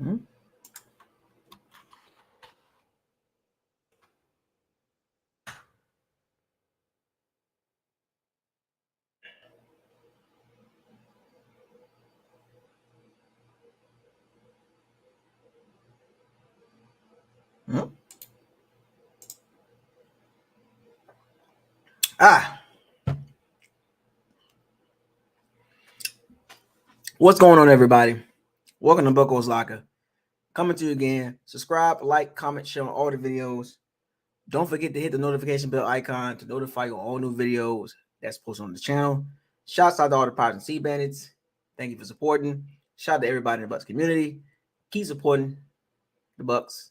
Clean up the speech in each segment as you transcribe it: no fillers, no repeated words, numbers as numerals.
Hmm? Hmm? What's going on, everybody? Welcome to Bucko's Locker. Coming to you again. Subscribe, like, comment, share on all the videos. Don't forget to hit the notification bell icon to notify you on all new videos that's posted on the channel. Shouts out to all the Pirates and Sea Bandits. Thank you for supporting. Shout out to everybody in the Bucs community. Keep supporting the Bucs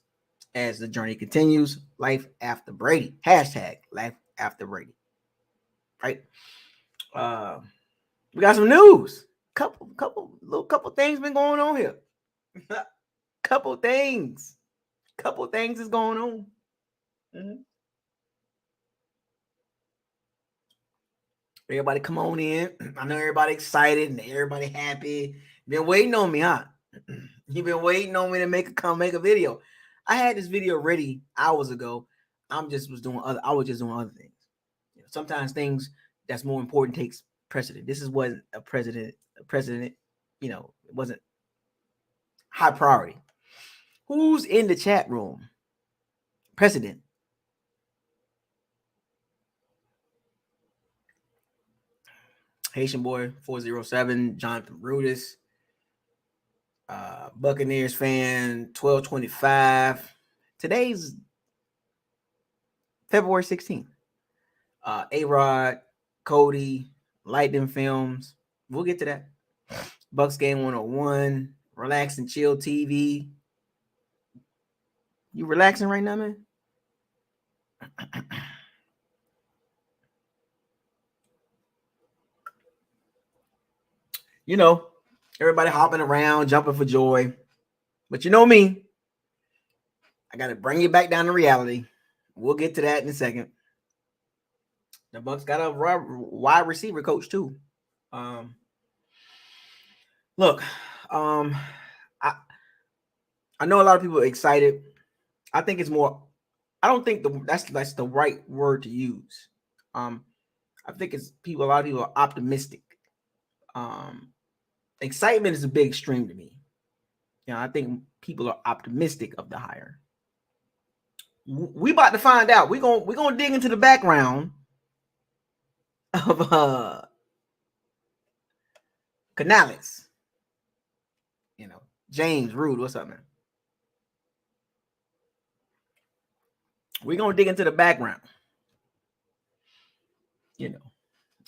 as the journey continues. Life after Brady. Hashtag life after Brady. Right? We got some news. Couple things been going on here. couple things is going on. Mm-hmm. Everybody come on in. I know everybody excited and everybody happy. Been waiting on me, huh? You've been waiting on me to make a video. I had this video ready hours ago. I was just doing other things. Sometimes things that's more important takes precedent. This is wasn't a president, it wasn't high priority. Who's in the chat room? President. Haitian Boy 407, Jonathan Rudis, Buccaneers fan 1225. Today's February 16th. A-Rod, Cody, Lightning Films. We'll get to that. Bucs Game 101, Relax and Chill TV. You relaxing right now, man? Everybody hopping around, jumping for joy. But you know me, I got to bring you back down to reality. We'll get to that in a second. The Bucs got a wide receiver coach too. Look, I know a lot of people are excited. I think it's more. I don't think that's the right word to use. I think a lot of people are optimistic. Excitement is a big extreme to me. I think people are optimistic of the hire. We about to find out. We're gonna dig into the background of Canales. James Rude, what's up, man? We're gonna dig into the background.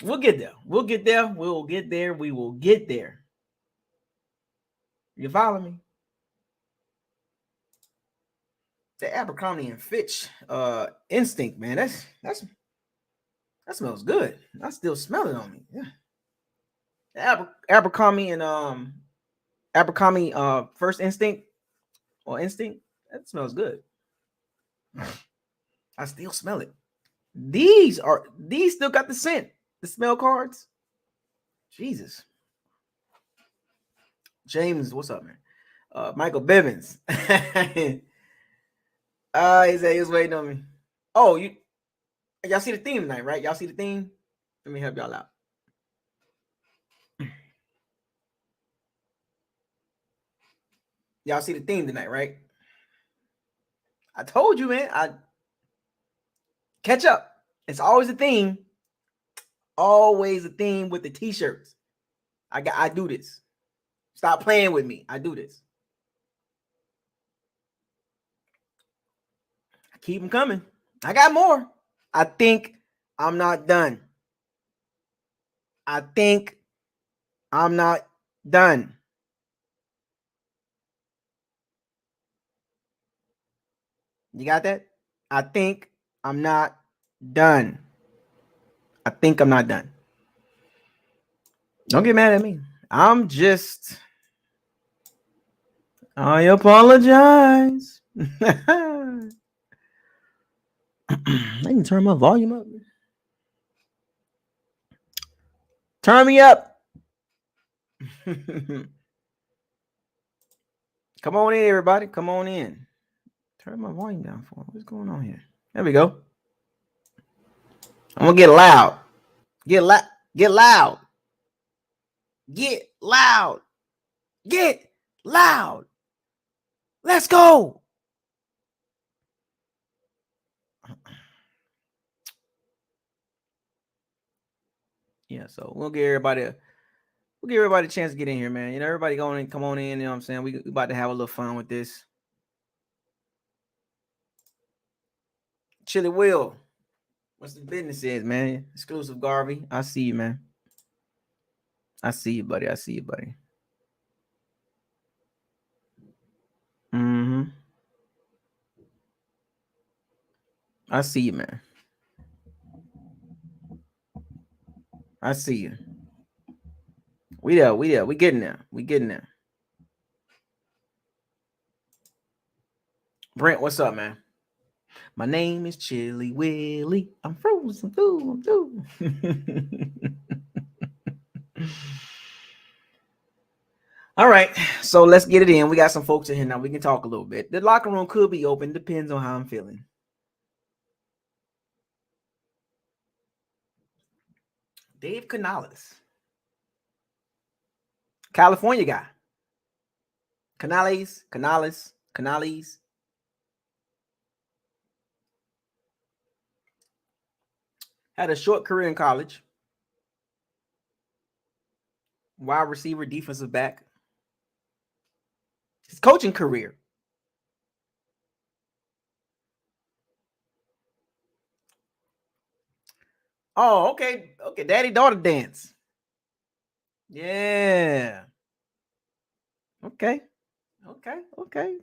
We'll get there. We will get there. You follow me? The Abercrombie and Fitch instinct, man. That smells good. I still smell it on me. Yeah. Abercrombie and Abercrombie first instinct or instinct. That smells good. I still smell it. These still got the scent. The smell cards. Jesus. James, what's up, man? Michael Bivens. He said he was waiting on me. Oh, y'all see the theme tonight, right? Y'all see the theme? Let me help y'all out. Y'all see the theme tonight, right? I told you, man. I catch up. It's always a theme. Always a theme with the t-shirts. I do this. Stop playing with me. I do this. I keep them coming. I got more. I think I'm not done. I think I'm not done. You got that? I think I'm not done. I think I'm not done. Don't get mad at me. I apologize. I can turn my volume up. Turn me up. Come on in, everybody. Come on in. Turn my volume down for me. What's going on here? There we go. I'm gonna get loud. Get loud. Get loud. Get loud. Get loud. Let's go. Yeah, so we'll give everybody a chance to get in here, man. You know, everybody going in, come on in. You know what I'm saying? We about to have a little fun with this. Chili Will, what's the business is, man? Exclusive Garvey. I see you, man. I see you, buddy. I see you, buddy. Mm-hmm. I see you, man. I see you. We there. We getting there. We getting there. Brent, what's up, man? My name is Chili Willie. I'm frozen too. All right, so let's get it in. We got some folks in here now. We can talk a little bit. The locker room could be open. Depends on how I'm feeling. Dave Canales. California guy. Canales. Had a short career in college. Wide receiver, defensive back. His coaching career. Oh, okay. Okay, daddy-daughter dance. Yeah. Okay.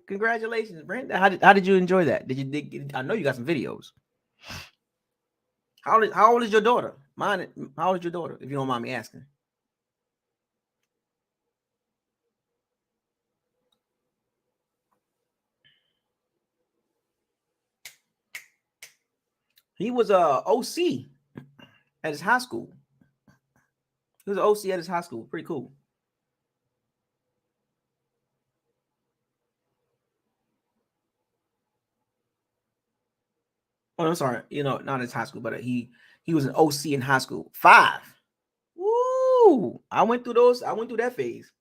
Congratulations, Brent. How did you enjoy that? I know you got some videos. How old is your daughter? How old is your daughter, if you don't mind me asking? He was a OC at his high school. He was an OC at his high school. Pretty cool. Oh, I'm sorry. You know, not his high school, but he was an OC in high school. 5. Woo! I went through those. I went through that phase.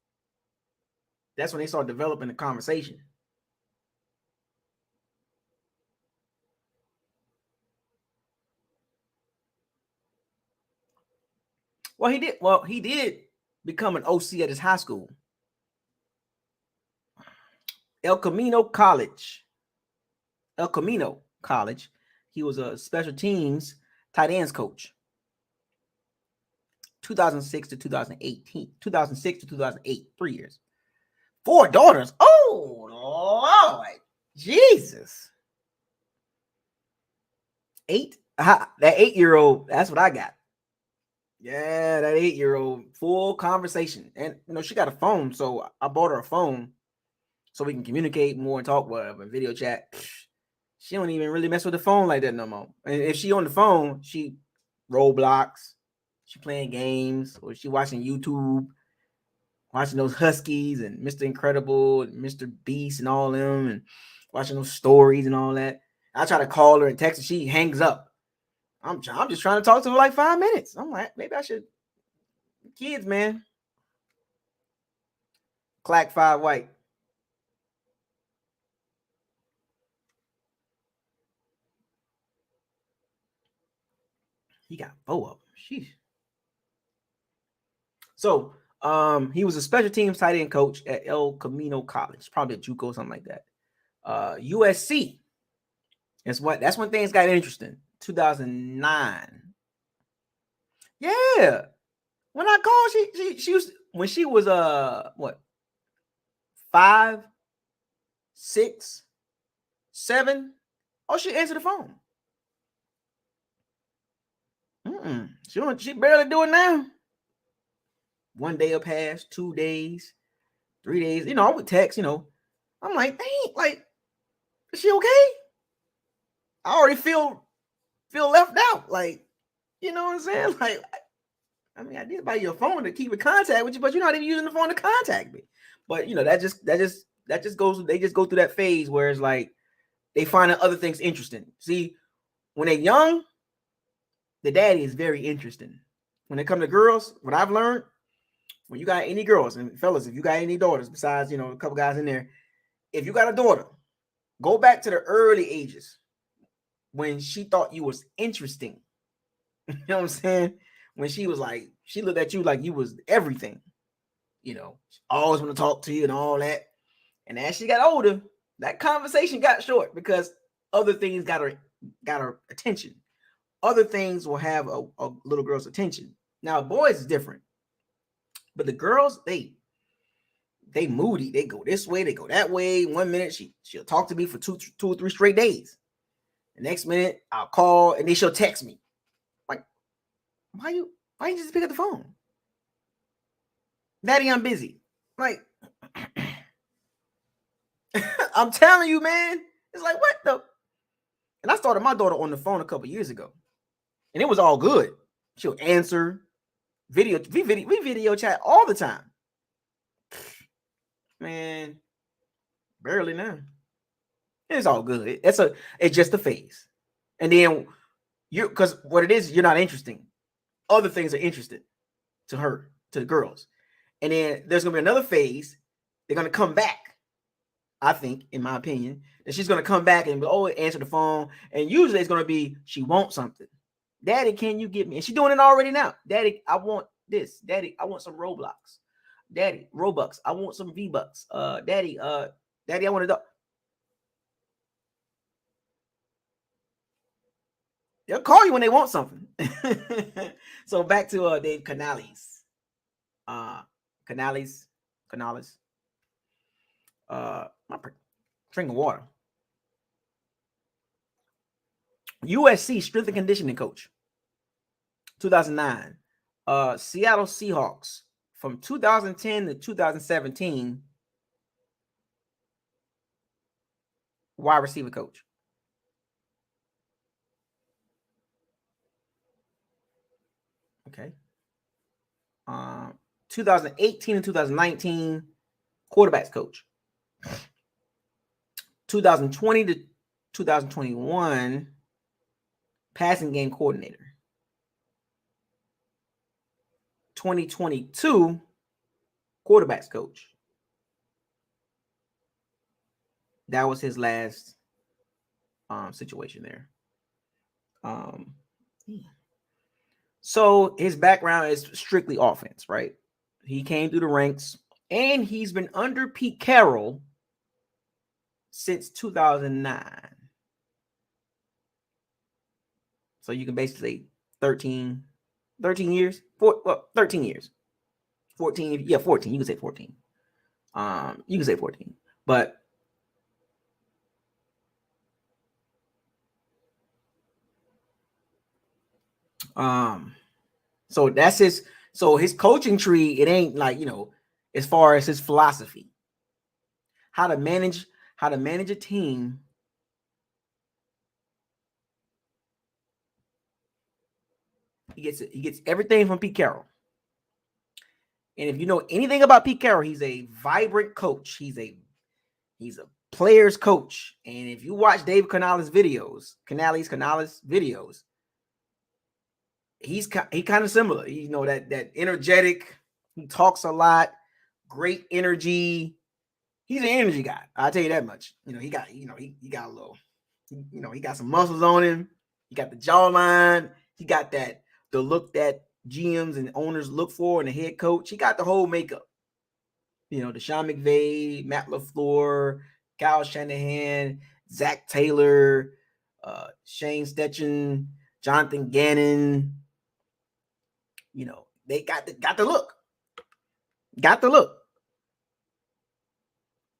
That's when they started developing the conversation. Well, he did become an OC at his high school. El Camino College. He was a special teams tight ends coach. 2006 to 2018. 2006 to 2008. 3 years. 4 daughters. Oh, Lord. Jesus. 8? That 8-year-old, that's what I got. Yeah, that 8-year-old, full conversation. And, you know, she got a phone, so I bought her a phone so we can communicate more and talk, whatever, video chat. She don't even really mess with the phone like that no more. And if she on the phone, she Roblox, she playing games, or she watching YouTube, watching those Huskies and Mr. Incredible and Mr. Beast and all them, and watching those stories and all that. I try to call her and text her, she hangs up. I'm just trying to talk to her like 5 minutes. I'm like, maybe I should. Kids, man. Clack 5 white. He got 4 of them. Sheesh. So, he was a special teams tight end coach at El Camino College, probably at JUCO, something like that. USC. That's when things got interesting. 2009. Yeah. When I called, she was when she was 5, 6, 7. Oh, she answered the phone. She barely do it now. 1 day will pass, 2 days, 3 days. You know, I would text, you know. I'm like, dang, like, is she okay? I already feel left out. Like, you know what I'm saying? Like, I mean, I did buy you a phone to keep in contact with you, but you're not even using the phone to contact me. But you know, that just They just go through that phase where it's like they find other things interesting. See, when they're young, the daddy is very interesting. When it comes to girls, what I've learned, when you got any girls, and fellas, if you got any daughters, besides, a couple guys in there, if you got a daughter, go back to the early ages when she thought you was interesting. You know what I'm saying? When she was like, she looked at you like you was everything. She always want to talk to you and all that. And as she got older, that conversation got short because other things got her attention. Other things will have a little girl's attention. Now, boys is different. But the girls, they moody. They go this way, they go that way. 1 minute she'll talk to me for two or three straight days. The next minute I'll call and then she'll text me. Like, why you just pick up the phone? Daddy, I'm busy. Like, I'm telling you, man. It's like, what the? And I started my daughter on the phone a couple years ago. And it was all good. She'll answer. We video chat all the time. Man, barely now. It's all good. It's just a phase. And then because what it is, you're not interesting. Other things are interested to her, to the girls. And then there's gonna be another phase. They're gonna come back. I think, in my opinion, that she's gonna come back and answer the phone. And usually it's gonna be she wants something. Daddy, can you get me? And she's doing it already now. Daddy, I want this. Daddy, I want some Roblox. Daddy, Robux. I want some V-Bucks. Daddy, I want a dog. They'll call you when they want something. So back to Dave Canales. Canales. My drinking water. USC strength and conditioning coach. 2009. Seattle Seahawks from 2010 to 2017. Wide receiver coach. Okay. 2018 and 2019, quarterbacks coach. 2020 to 2021, passing game coordinator. 2022, quarterbacks coach. That was his last situation there. So his background is strictly offense, right? He came through the ranks, and he's been under Pete Carroll since 2009. So you can basically say 13 years. 13 years. 14. Yeah, 14. You can say 14. You can say 14. But so that's his coaching tree, it ain't like, as far as his philosophy, how to manage a team. He gets everything from Pete Carroll. And if you know anything about Pete Carroll, he's a vibrant coach. He's a player's coach. And if you watch Dave Canales videos, he kind of similar. That energetic. He talks a lot. Great energy. He's an energy guy. I'll tell you that much. He got a little. He got some muscles on him. He got the jawline. He got the look that GMs and owners look for in a head coach. He got the whole makeup. Deshaun McVay, Matt LaFleur, Kyle Shanahan, Zach Taylor, Shane Steichen, Jonathan Gannon. They got the look. Got the look.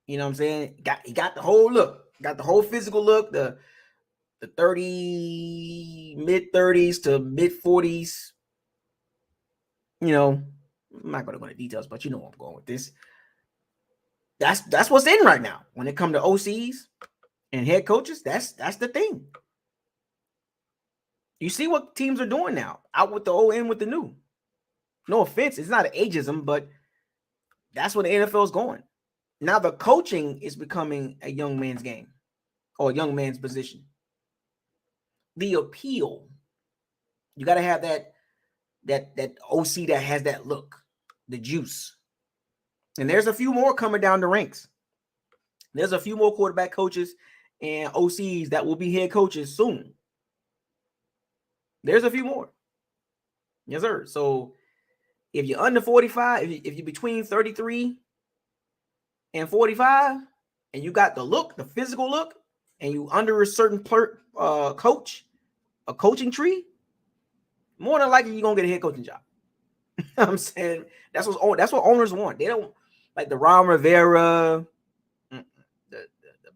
You know what I'm saying? He got the whole look. Got the whole physical look. The 30, mid-30s to mid-40s. I'm not going to go into details, but you know where I'm going with this. That's what's in right now. When it comes to OCs and head coaches, that's the thing. You see what teams are doing now. Out with the old, in with the new. No offense, it's not an ageism, but that's where the NFL is going. Now the coaching is becoming a young man's game or a young man's position. The appeal, you got to have that OC that has that look, the juice. And there's a few more coming down the ranks. There's a few more quarterback coaches and OCs that will be head coaches soon. There's a few more. Yes, sir. So if you're under 45, if you're between 33 and 45, and you got the look, the physical look, and you under a certain coach, a coaching tree, more than likely you're gonna get a head coaching job. I'm saying that's what owners want. They don't like the Ron Rivera, the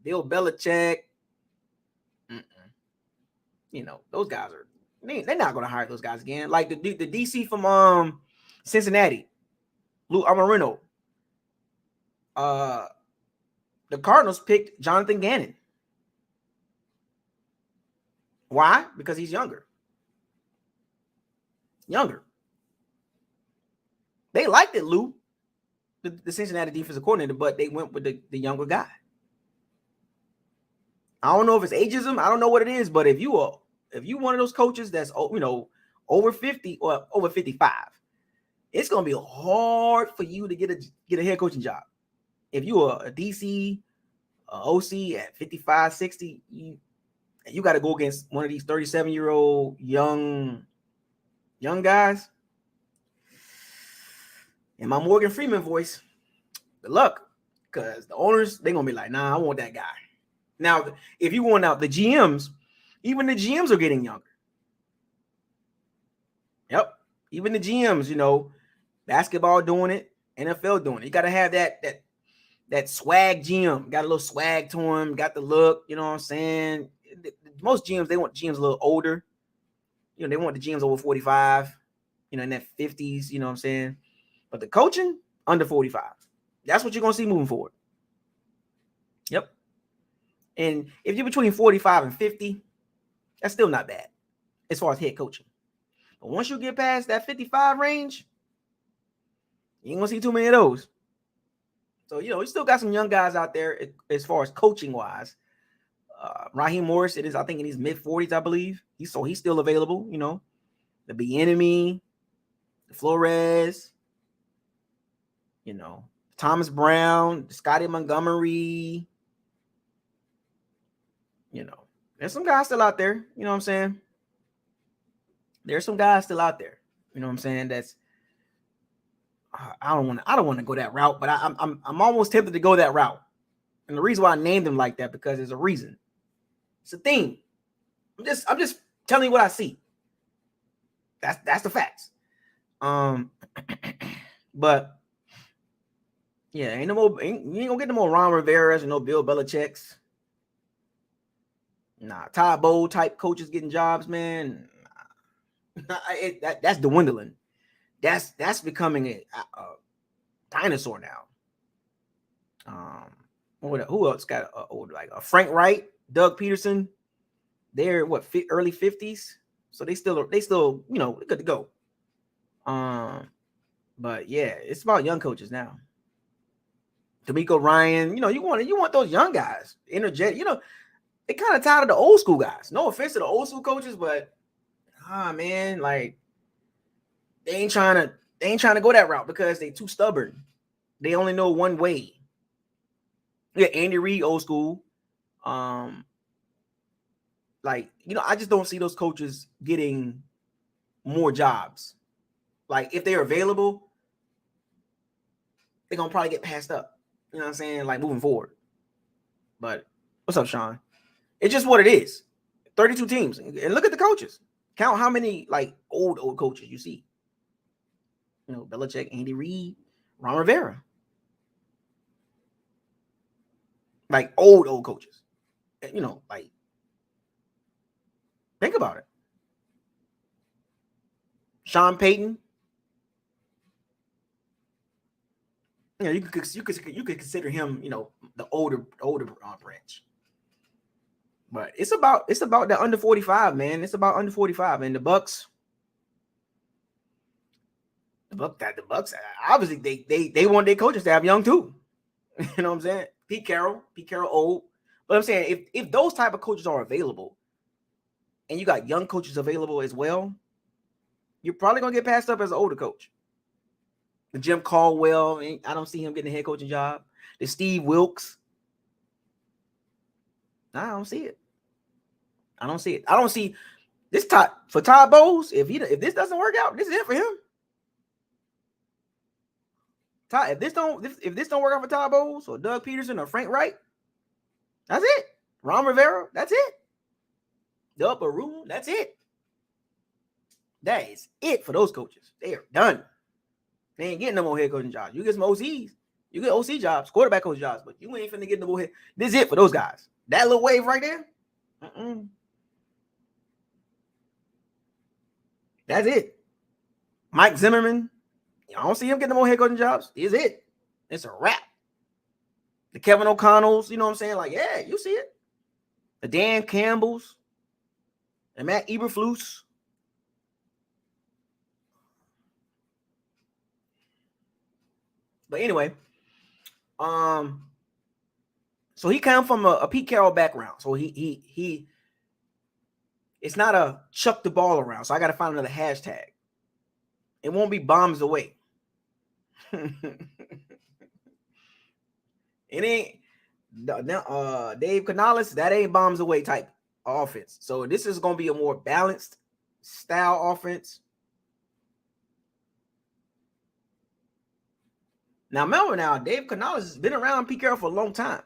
Bill Belichick. You know, those guys are they're not gonna hire those guys again. Like the DC from Cincinnati, Lou Amarino. The Cardinals picked Jonathan Gannon. Why? Because he's younger. They liked it, Lou, the Cincinnati defensive coordinator, but they went with the younger guy. I don't know if it's ageism. I don't know what it is, but if you one of those coaches that's over 50 or over 55, it's gonna be hard for you to get a head coaching job. If you are a DC, OC at 55, 60, you got to go against one of these 37-year-old young guys. In my Morgan Freeman voice, good luck, because the owners, they're going to be like, nah, I want that guy. Now, if you want out the GMs, even the GMs are getting younger. Yep. Even the GMs, basketball doing it, NFL doing it. You got to have that swag GM, got a little swag to him, got the look, you know what I'm saying? Most GMs, they want GMs a little older. They want the GMs over 45, in that 50s, you know what I'm saying? But the coaching, under 45. That's what you're going to see moving forward. Yep. And if you're between 45 and 50, that's still not bad as far as head coaching. But once you get past that 55 range, you ain't going to see too many of those. So, you still got some young guys out there as far as coaching wise. Raheem Morris, I think in his mid-40s, I believe. He's still available, the Bieniemy, the Flores, Thomas Brown, Scotty Montgomery. There's some guys still out there, you know what I'm saying? There's some guys still out there, you know what I'm saying? That's I don't want to go that route, but I'm almost tempted to go that route. And the reason why I named them like that, because there's a reason. It's a theme. I'm just telling you what I see. That's the facts. But yeah, you ain't gonna get no more Ron Rivera's and no Bill Belichick's. Nah, Todd Bowles type coaches getting jobs, man. That's dwindling. That's becoming a dinosaur now. Who else got a Frank Wright, Doug Peterson? They're early 50s, so they still good to go. But yeah, it's about young coaches now. D'Amico Ryan, you want those young guys, energetic. They kind of tired of the old school guys. No offense to the old school coaches, but man, like they ain't trying to go that route because they too stubborn. They only know one way. Yeah, Andy Reid, old school. I just don't see those coaches getting more jobs. Like, if they're available, they're gonna probably get passed up. You know what I'm saying? Like, moving forward. But what's up, Sean? It's just what it is. 32 teams. And look at the coaches. Count how many old coaches you see. Belichick, Andy Reid, Ron Rivera. Like old coaches. Think about it. Sean Payton. You could consider him, the older branch. But it's about the under 45, man. It's about under 45, and the Bucs. The Bucs obviously they want their coaches to have young too. You know what I'm saying? Pete Carroll old. But I'm saying if those type of coaches are available and you got young coaches available as well, you're probably going to get passed up as an older coach. The Jim Caldwell, I don't see him getting a head coaching job. The Steve Wilkes. I don't see it. I don't see this for Todd Bowles. If this doesn't work out, this is it for him. If this don't work out for Todd Bowles or Doug Peterson or Frank Wright, that's it. Ron Rivera, that's it. Doug Baru, that's it. That is it for those coaches. They are done. They ain't getting no more head coaching jobs. You get some OCs, you get OC jobs, quarterback coach jobs, but you ain't finna get no more head. This is it for those guys. That little wave right there. That's it. Mike Zimmerman, I don't see him getting no more head coaching jobs. This is it. It's a wrap. The Kevin O'Connells, you know what I'm saying? Like, yeah, you see it. The Dan Campbells, and Matt Eberflus. But anyway, so he came from a Pete Carroll background. So he it's not a chuck the ball around. So I got to find another hashtag. It won't be bombs away. It ain't Dave Canales. That ain't bombs away type offense. So this is going to be a more balanced style offense. Now, remember Dave Canales has been around Pete Carroll for a long time.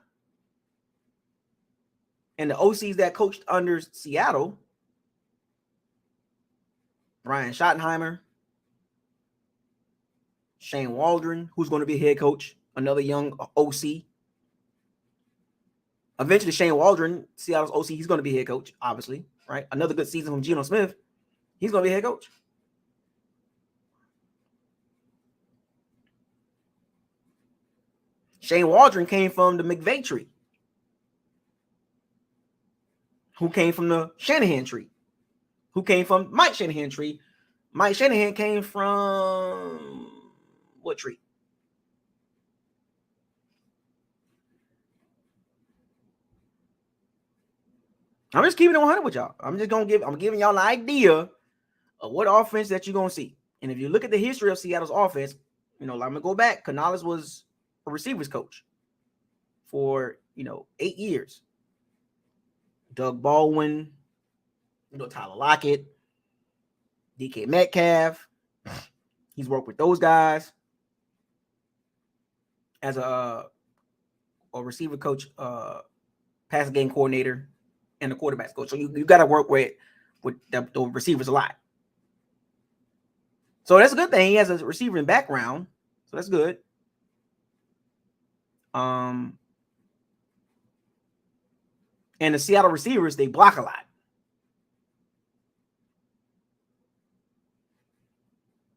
And the OCs that coached under Seattle, Brian Schottenheimer, Shane Waldron, who's going to be head coach, another young OC. Eventually, Shane Waldron, Seattle's OC, he's going to be head coach, obviously, right? Another good season from Geno Smith. He's going to be head coach. Shane Waldron came from the McVay tree, who came from the Shanahan tree, who came from Mike Shanahan tree. Mike Shanahan came from what tree? I'm just keeping it 100 with y'all. I'm giving y'all an idea of what offense that you're going to see. And if you look at the history of Seattle's offense, I'm going to go back. Canales was a receivers coach for, 8 years. Doug Baldwin, Tyler Lockett, DK Metcalf. He's worked with those guys as a receiver coach, pass game coordinator, and the quarterbacks coach. So you got to work with the receivers a lot. So that's a good thing. He has a receiving background, so that's good. And the Seattle receivers, they block a lot.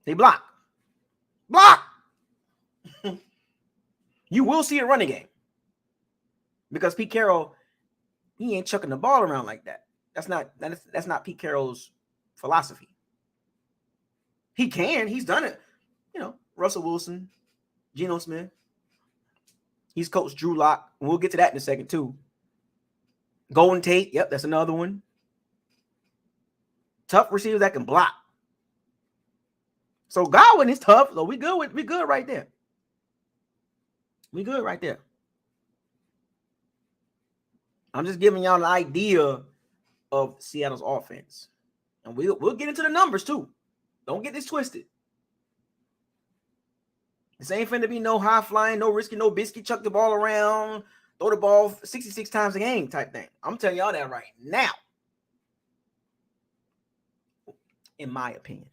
They block. You will see a running game because Pete Carroll, he ain't chucking the ball around like that. That's not Pete Carroll's philosophy. He can. He's done it. Russell Wilson, Geno Smith. He's coached Drew Lock. And we'll get to that in a second, too. Golden Tate. Yep, that's another one. Tough receivers that can block. So Godwin is tough. So we good right there. We good right there. I'm just giving y'all an idea of Seattle's offense. And we'll get into the numbers, too. Don't get this twisted. This ain't finna be no high flying, no risky, no biscuit, chuck the ball around, throw the ball 66 times a game type thing. I'm telling y'all that right now. In my opinion.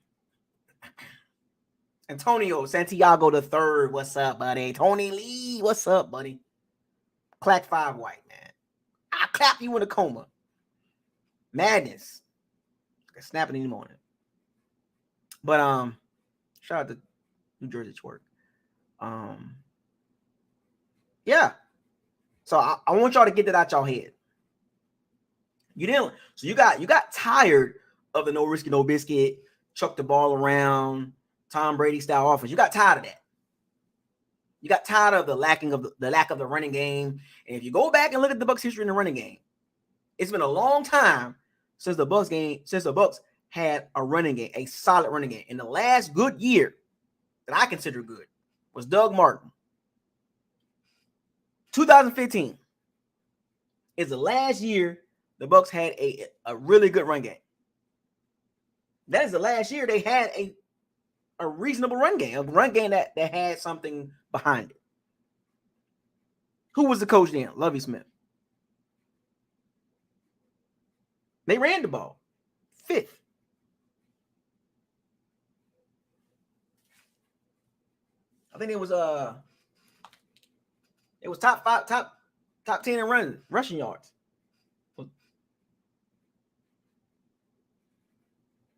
Antonio Santiago III, what's up, buddy? Tony Lee, what's up, buddy? Clack 5 White, man. I'll clap you in a coma. Madness. Snapping in the morning. But shout out to New Jersey Twerk. Yeah. So I want y'all to get that out y'all head. You didn't. So you got tired of the no risky, no biscuit, chuck the ball around, Tom Brady style offense. You got tired of that. You got tired of the lack of the running game. And if you go back and look at the Bucs' history in the running game, it's been a long time since the Bucs had a running game, a solid running game. And the last good year that I consider good was Doug Martin. 2015 is the last year the Bucs had a really good run game. That is the last year they had a reasonable run game, a run game that had something behind it. Who was the coach then? Lovie Smith. They ran the ball. 5th. I think it was top 10 in rushing yards.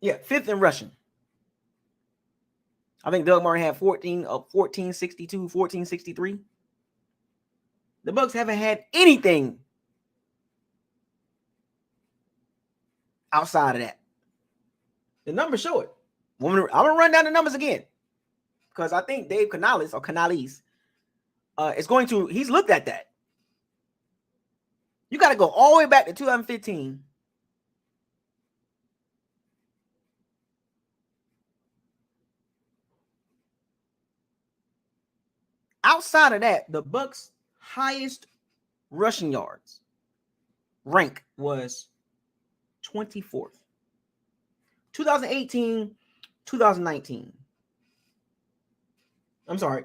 Yeah, 5th in rushing. I think Doug Martin had 1462, 1463. The Bucs haven't had anything outside of that. The numbers show it. I'm going to run down the numbers again because I think Dave Canales he's looked at that. You got to go all the way back to 2015. Outside of that, the Bucs' highest rushing yards rank was 24th. 2018, 2019. I'm sorry,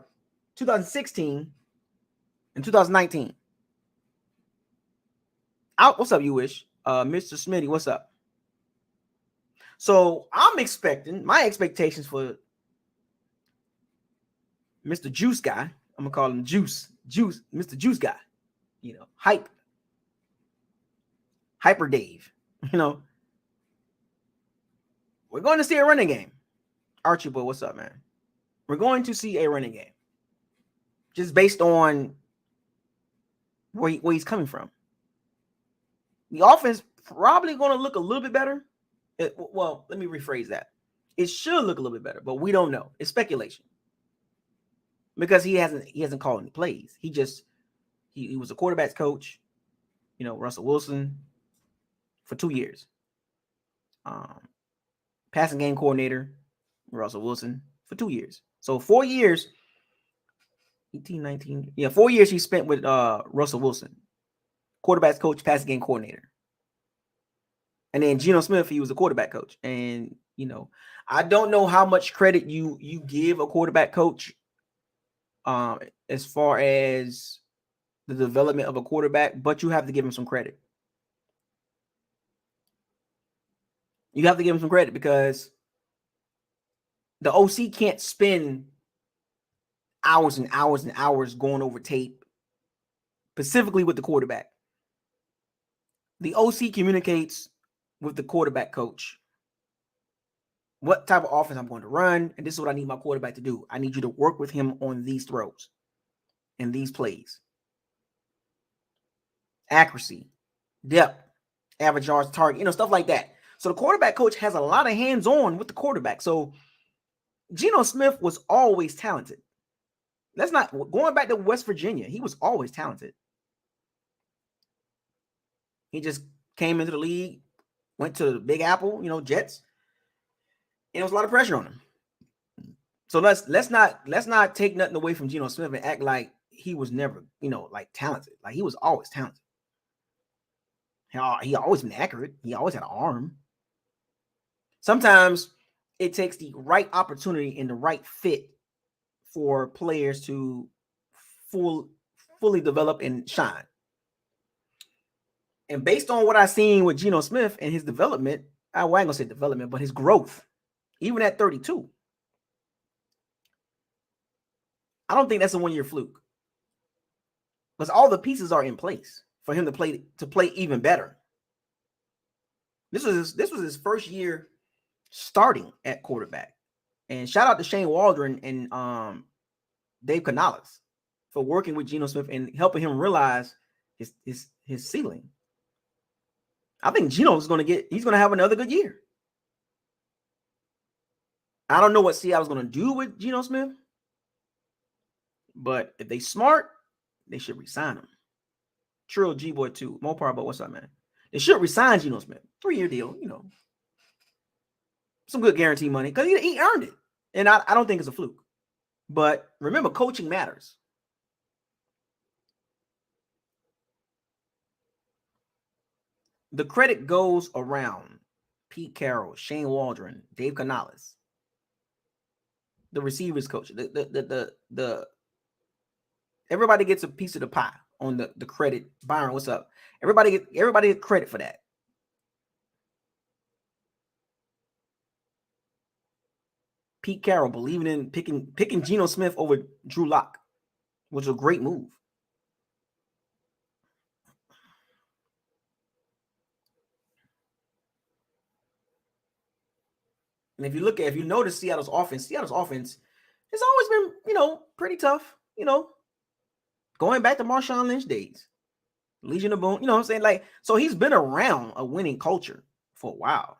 2016 and 2019. What's up, you wish? Mr. Smitty, what's up? So my expectations for Mr. Juice Guy, I'm gonna call him Juice, Mr. Juice Guy, Hyper Dave, we're going to see a running game. Archie boy, what's up, man? We're going to see a running game just based on where he's coming from. The offense probably going to look a little bit better. Well, let me rephrase that. It should look a little bit better, but we don't know. It's speculation because he hasn't called any plays. He was a quarterback's coach, Russell Wilson for 2 years. Passing game coordinator, Russell Wilson for 2 years. So 4 years, 18, 19. Yeah, 4 years he spent with Russell Wilson, quarterback's coach, passing game coordinator. And then Geno Smith, he was a quarterback coach. And, I don't know how much credit you give a quarterback coach as far as the development of a quarterback, but you have to give him some credit. You have to give him some credit because the OC can't spend hours and hours and hours going over tape, specifically with the quarterback. The OC communicates with the quarterback coach. What type of offense I'm going to run, and this is what I need my quarterback to do. I need you to work with him on these throws and these plays. Accuracy, depth, average yards target, stuff like that. So the quarterback coach has a lot of hands-on with the quarterback. So Geno Smith was always talented. Going back to West Virginia, he was always talented. He just came into the league, went to the Big Apple, Jets. And there was a lot of pressure on him. So let's not take nothing away from Geno Smith and act like he was never, talented. Like he was always talented. He always been accurate. He always had an arm. Sometimes it takes the right opportunity and the right fit for players to fully develop and shine. And based on what I've seen with Geno Smith and his development, I ain't gonna say development, but his growth, even at 32, I don't think that's a one-year fluke. Because all the pieces are in place for him to play even better. This was his first year starting at quarterback. And shout out to Shane Waldron and Dave Canales for working with Geno Smith and helping him realize his ceiling. I think Geno's he's going to have another good year. I don't know what Seattle's going to do with Geno Smith, But if they smart, they should resign him. Trill G-Boy 2. More part about what's up, man. They should resign Geno Smith. 3-year deal, some good guarantee money because he earned it. And I don't think it's a fluke. But remember, coaching matters. The credit goes around Pete Carroll, Shane Waldron, Dave Canales, the receivers coach. The everybody gets a piece of the pie on the credit. Byron, what's up? Everybody get credit for that. Pete Carroll believing in picking Geno Smith over Drew Lock was a great move. And if you notice Seattle's offense has always been, pretty tough, going back to Marshawn Lynch days, Legion of Boom, what I'm saying? Like, so he's been around a winning culture for a while.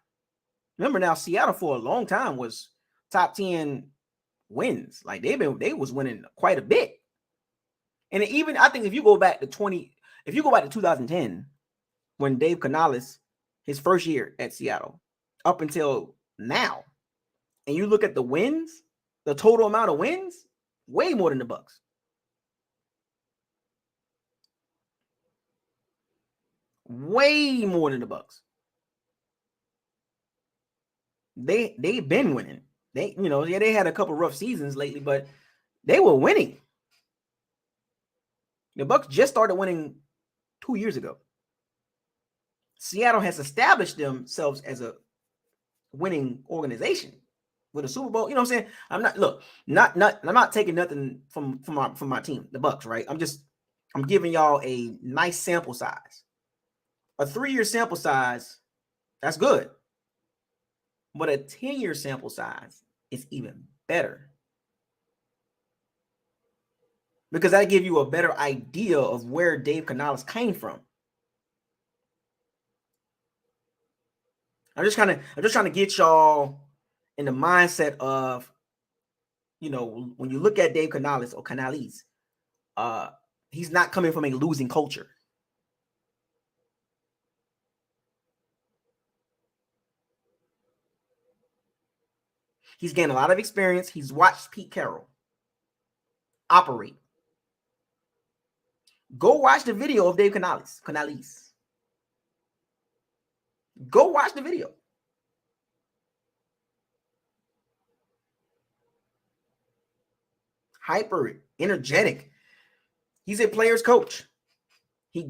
Remember now, Seattle for a long time was top 10 wins. Like they was winning quite a bit. And even I think if you go back to 2010, when Dave Canales, his first year at Seattle, up until now, and you look at the wins, the total amount of wins, way more than the Bucs. Way more than the Bucs. They've been winning. They had a couple rough seasons lately, but they were winning. The Bucs just started winning 2 years ago. Seattle has established themselves as a winning organization with a Super Bowl. You know what I'm saying? I'm not taking nothing from my team, the Bucs, right? I'm giving y'all a nice sample size. A 3-year sample size, that's good. But a 10-year sample size is even better. Because that gives you a better idea of where Dave Canales came from. I'm just trying to get y'all in the mindset of, when you look at Dave Canales or Canales, he's not coming from a losing culture. He's gained a lot of experience. He's watched Pete Carroll operate. Go watch the video of Dave Canales. Go watch the video. Hyper, energetic. He's a player's coach. He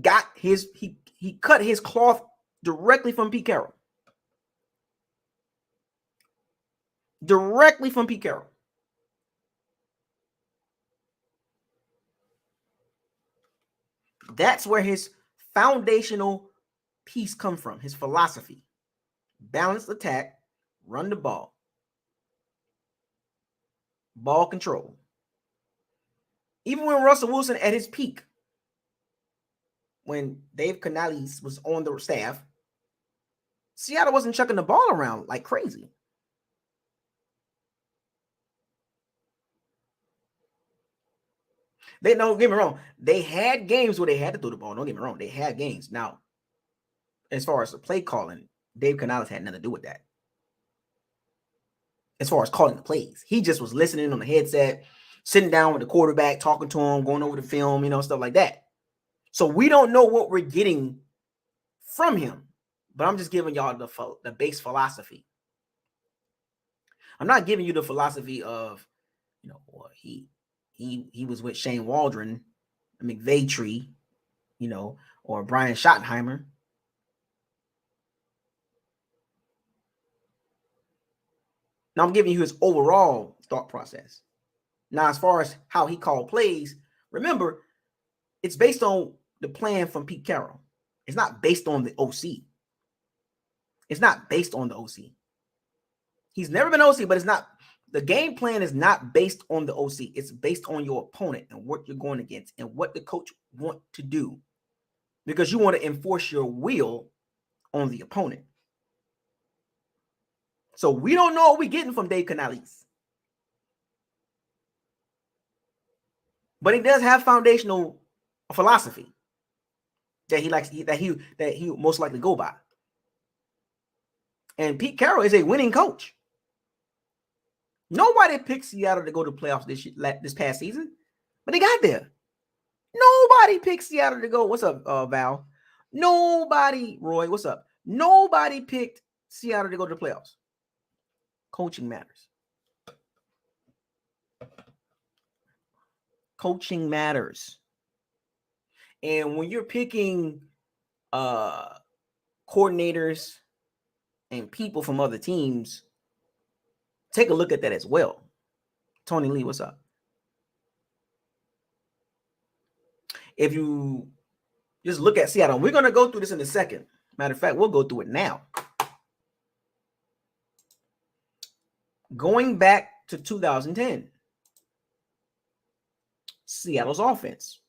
cut his cloth directly from Pete Carroll. Directly from Pete Carroll. That's where his foundational piece comes from, his philosophy. Balanced attack, run the ball. Ball control. Even when Russell Wilson at his peak, when Dave Canales was on the staff, Seattle wasn't chucking the ball around like crazy. Don't get me wrong. They had games where they had to throw the ball. Don't get me wrong. They had games. Now, as far as the play calling, Dave Canales had nothing to do with that. As far as calling the plays, he just was listening on the headset, sitting down with the quarterback, talking to him, going over the film, stuff like that. So we don't know what we're getting from him, but I'm just giving y'all the base philosophy. I'm not giving you the philosophy of, he was with Shane Waldron, McVay tree, or Brian Schottenheimer. Now I'm giving you his overall thought process. Now, as far as how he called plays, remember, it's based on the plan from Pete Carroll. It's not based on the OC. It's not based on the OC. He's never been OC, but it's not. The game plan is not based on the OC. It's based on your opponent and what you're going against and what the coach wants to do, because you want to enforce your will on the opponent. So we don't know what we're getting from Dave Canales. but he does have foundational philosophy that he likes, that he most likely go by. And Pete Carroll is a winning coach. Nobody picked Seattle to go to playoffs this past season, but they got there. Nobody picked Seattle to go. What's up, Val? Nobody, Roy, what's up? Nobody picked Seattle to go to the playoffs. Coaching matters. Coaching matters. And when you're picking coordinators and people from other teams, take a look at that as well. Tony Lee, what's up? If you just look at Seattle, we're going to go through this in a second. Matter of fact, we'll go through it now. Going back to 2010, Seattle's offense.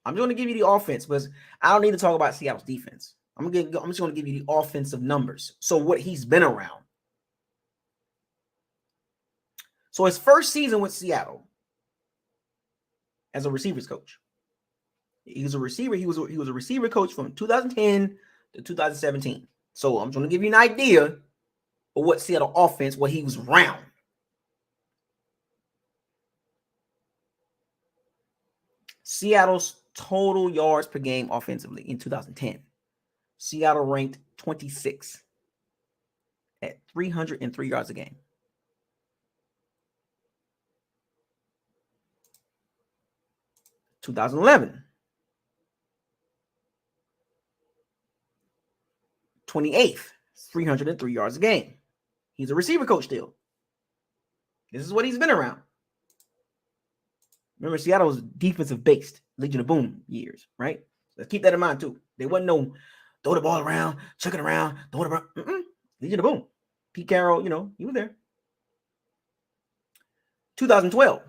I'm just going to give you the offense because I don't need to talk about Seattle's defense. I'm just going to give you the offensive numbers. So what he's been around. So his first season with Seattle as a receivers coach. He was a receiver. He was a receiver coach from 2010 to 2017. So I'm going to give you an idea of what Seattle offense, what he was around. Seattle's total yards per game offensively in 2010. Seattle ranked 26 at 303 yards a game. (2011) 28th, 303 yards a game. He's a receiver coach still. This is what he's been around. Remember, Seattle was defensive based, Legion of Boom years, right? Let's keep that in mind too. They wasn't no throw the ball around, chuck it around, throw it around. Legion of Boom. Pete Carroll, he was there. 2012.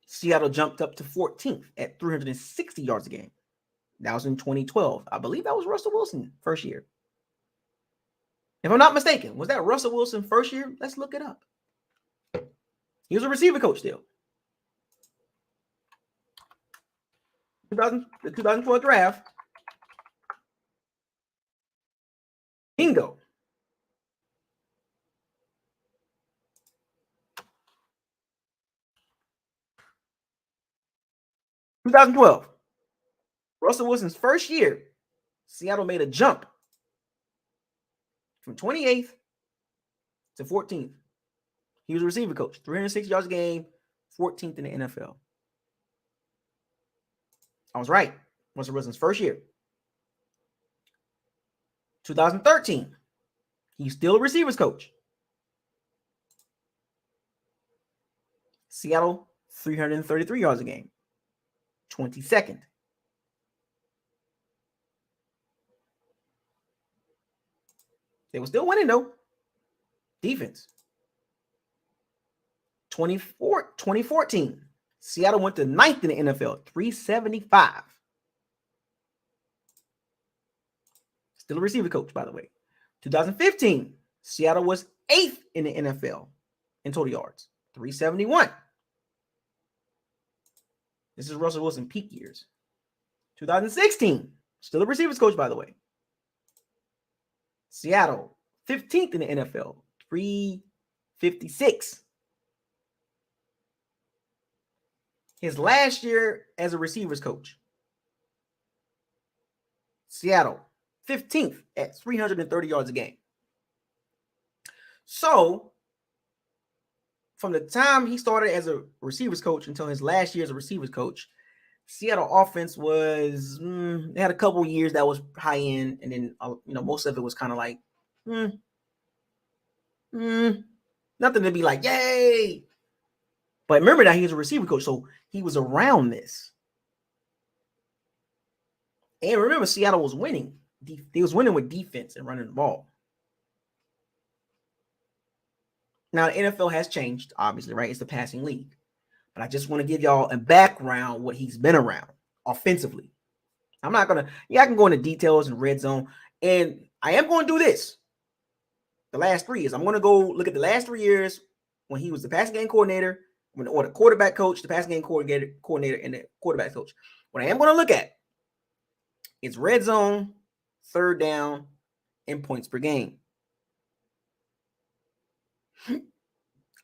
Seattle jumped up to 14th at 360 yards a game. That was in 2012. I believe that was Russell Wilson first year. If I'm not mistaken, was that Russell Wilson first year? Let's look it up. He was a receiver coach still. The 2012 draft. Bingo. (2012). Russell Wilson's first year, Seattle made a jump from 28th to 14th. He was a receiver coach, 306 yards a game, 14th in the NFL. I was right. Russell Wilson's first year. 2013, he's still a receivers coach. Seattle, 333 yards a game, 22nd. They were still winning, though. Defense. 2014, Seattle went to 9th in the NFL, 375. Still a receiver coach, by the way. 2015, Seattle was 8th in the NFL in total yards, 371. This is Russell Wilson peak years. 2016, still a receivers coach, by the way. Seattle, 15th in the NFL, 356. His last year as a receivers coach. Seattle, 15th at 330 yards a game. So, from the time he started as a receivers coach until his last year as a receivers coach, Seattle offense was, they had a couple years that was high end, and then, most of it was kind of like, nothing to be like, yay. But remember that he was a receiver coach, so he was around this. And remember, Seattle was winning. They was winning with defense and running the ball. Now, the NFL has changed, obviously, right? It's the passing league. But I just want to give y'all a background what he's been around offensively. I'm not going to, I can go into details and red zone. And I am going to do this the last 3 years. I'm going to go look at the last 3 years when he was the passing game coordinator or the quarterback coach, the passing game coordinator, and the quarterback coach. What I am going to look at is red zone, third down, and points per game.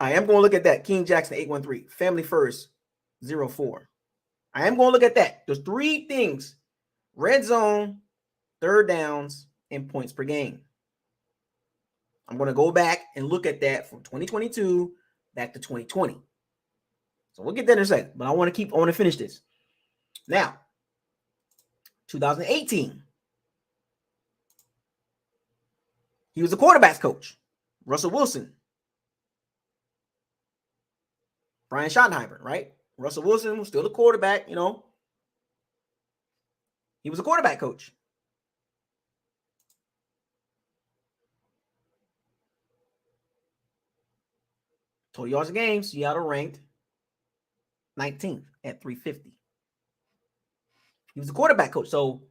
I am going to look at that. King Jackson 813, Family First 04. I am going to look at that. There's 3 things: red zone, third downs, and points per game. I'm going to go back and look at that from 2022 back to 2020. So we'll get that in a second, but I want to finish this. Now, 2018, he was a quarterback's coach. Russell Wilson. Brian Schottenheimer, right? Russell Wilson was still the quarterback, you know. He was a quarterback coach. Total yards a game, Seattle ranked 19th at 350. He was a quarterback coach. So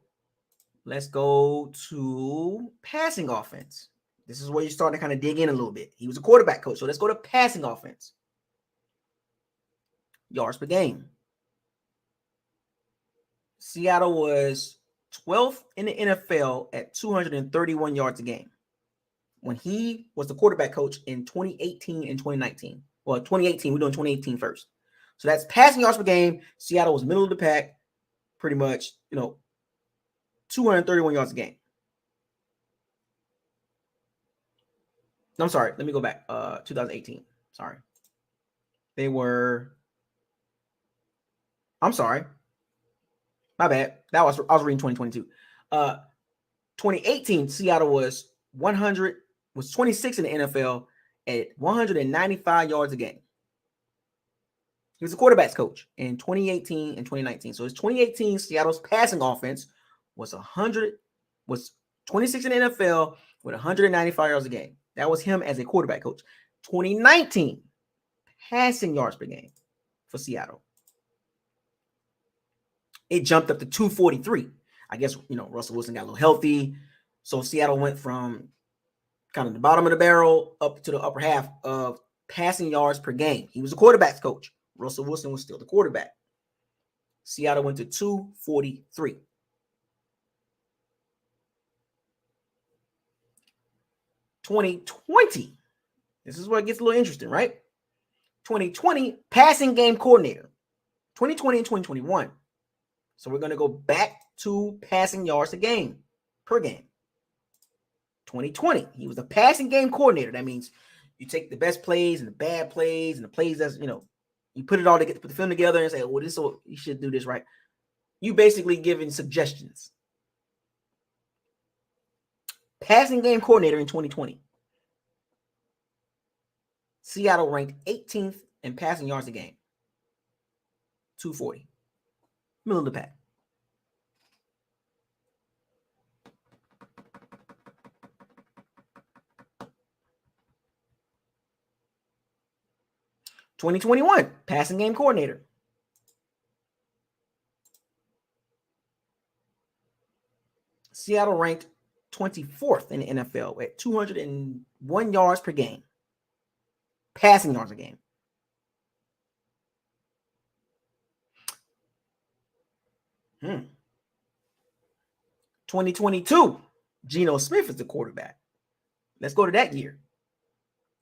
let's go to passing offense. This is where you start to kind of dig in a little bit. He was a quarterback coach. So let's go to passing offense. Yards per game. Seattle was 12th in the NFL at 231 yards a game when he was the quarterback coach in 2018 and 2019. Well, 2018, we're doing 2018 first. So that's passing yards per game. Seattle was middle of the pack, pretty much, 231 yards a game. No, I'm sorry. Let me go back. 2018. Sorry. I'm sorry. My bad. I was reading 2022. 2018, Seattle was 26 in the NFL at 195 yards a game. He was a quarterback's coach in 2018 and 2019. So his 2018 Seattle's passing offense was 26 in the NFL with 195 yards a game. That was him as a quarterback coach. 2019 passing yards per game for Seattle. It jumped up to 243. I guess, Russell Wilson got a little healthy. So Seattle went from kind of the bottom of the barrel up to the upper half of passing yards per game. He was a quarterback's coach. Russell Wilson was still the quarterback. Seattle went to 243. 2020. This is where it gets a little interesting, right? 2020 passing game coordinator. 2020 and 2021. So we're going to go back to passing yards a game per game. 2020, he was the passing game coordinator. That means you take the best plays and the bad plays and the plays that's, you put it all together, put the film together and say, well, you should do this right. You basically giving suggestions. Passing game coordinator in 2020. Seattle ranked 18th in passing yards a game. 240. Middle of the pack. (2021) passing game coordinator. Seattle ranked 24th in the NFL at 201 yards per game. Passing yards a game. Hmm. 2022, Geno Smith is the quarterback. Let's go to that year.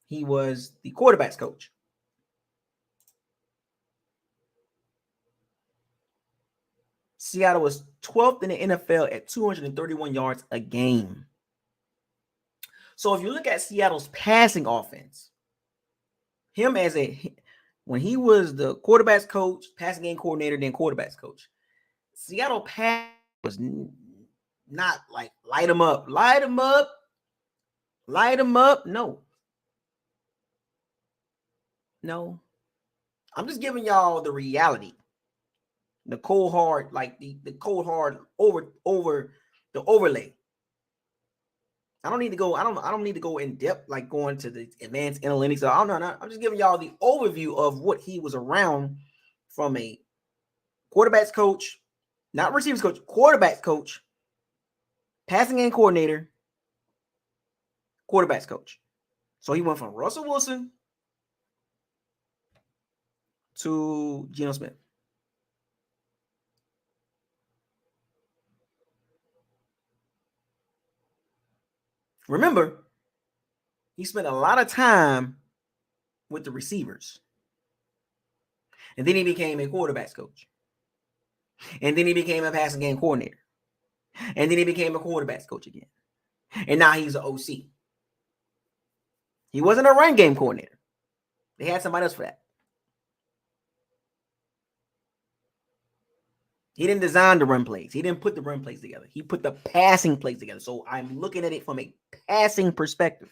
He was the quarterback's coach. Seattle was 12th in the NFL at 231 yards a game. So if you look at Seattle's passing offense, when he was the quarterback's coach, passing game coordinator, then quarterback's coach, Seattle pass was not like light them up. No. I'm just giving y'all the reality. The cold hard, like the cold hard over the overlay. I don't need to go in depth, like going to the advanced analytics. I'm just giving y'all the overview of what he was around from a quarterback's coach, not receivers coach, quarterback's coach, passing game coordinator, quarterback's coach. So he went from Russell Wilson to Geno Smith. Remember, he spent a lot of time with the receivers. And then he became a quarterback's coach. And then he became a passing game coordinator. And then he became a quarterback's coach again. And now he's an OC. He wasn't a run game coordinator. They had somebody else for that. He didn't design the run plays. He didn't put the run plays together. He put the passing plays together. So I'm looking at it from a passing perspective.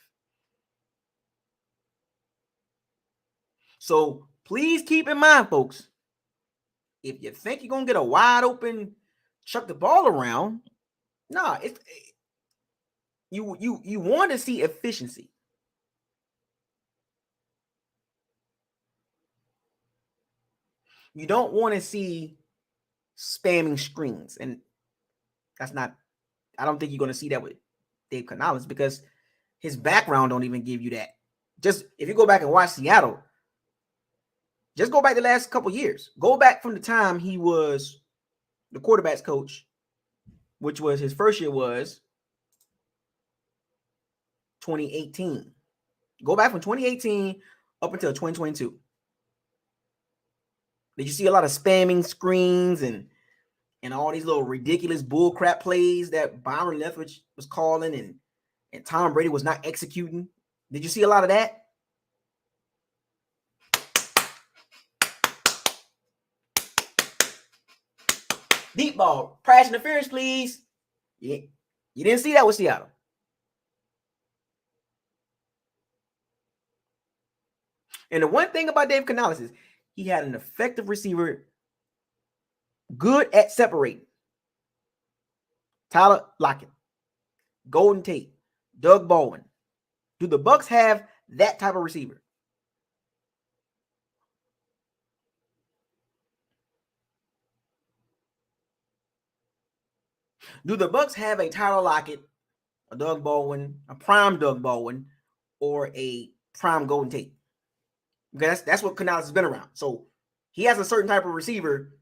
So please keep in mind, folks, if you think you're going to get a wide open, chuck the ball around, nah, you want to see efficiency. You don't want to see spamming screens. And that's not, I don't think you're going to see that with Dave Canales because his background don't even give you that. Just if you go back and watch Seattle, just go back the last couple years. Go back from the time he was the quarterback's coach, which was his first year was 2018. Go back from 2018 up until 2022. Did you see a lot of spamming screens and all these little ridiculous bullcrap plays that Byron Leftwich was calling and Tom Brady was not executing? Did you see a lot of that? Deep ball, pass interference, please. Yeah, you didn't see that with Seattle. And the one thing about Dave Canales is he had an effective receiver, good at separating. Tyler Lockett, Golden Tate, Doug Baldwin. Do the Bucs have that type of receiver? Do the Bucs have a Tyler Lockett, a Doug Baldwin, a prime Doug Baldwin, or a prime Golden Tate? Because that's what Canales has been around. So he has a certain type of receiver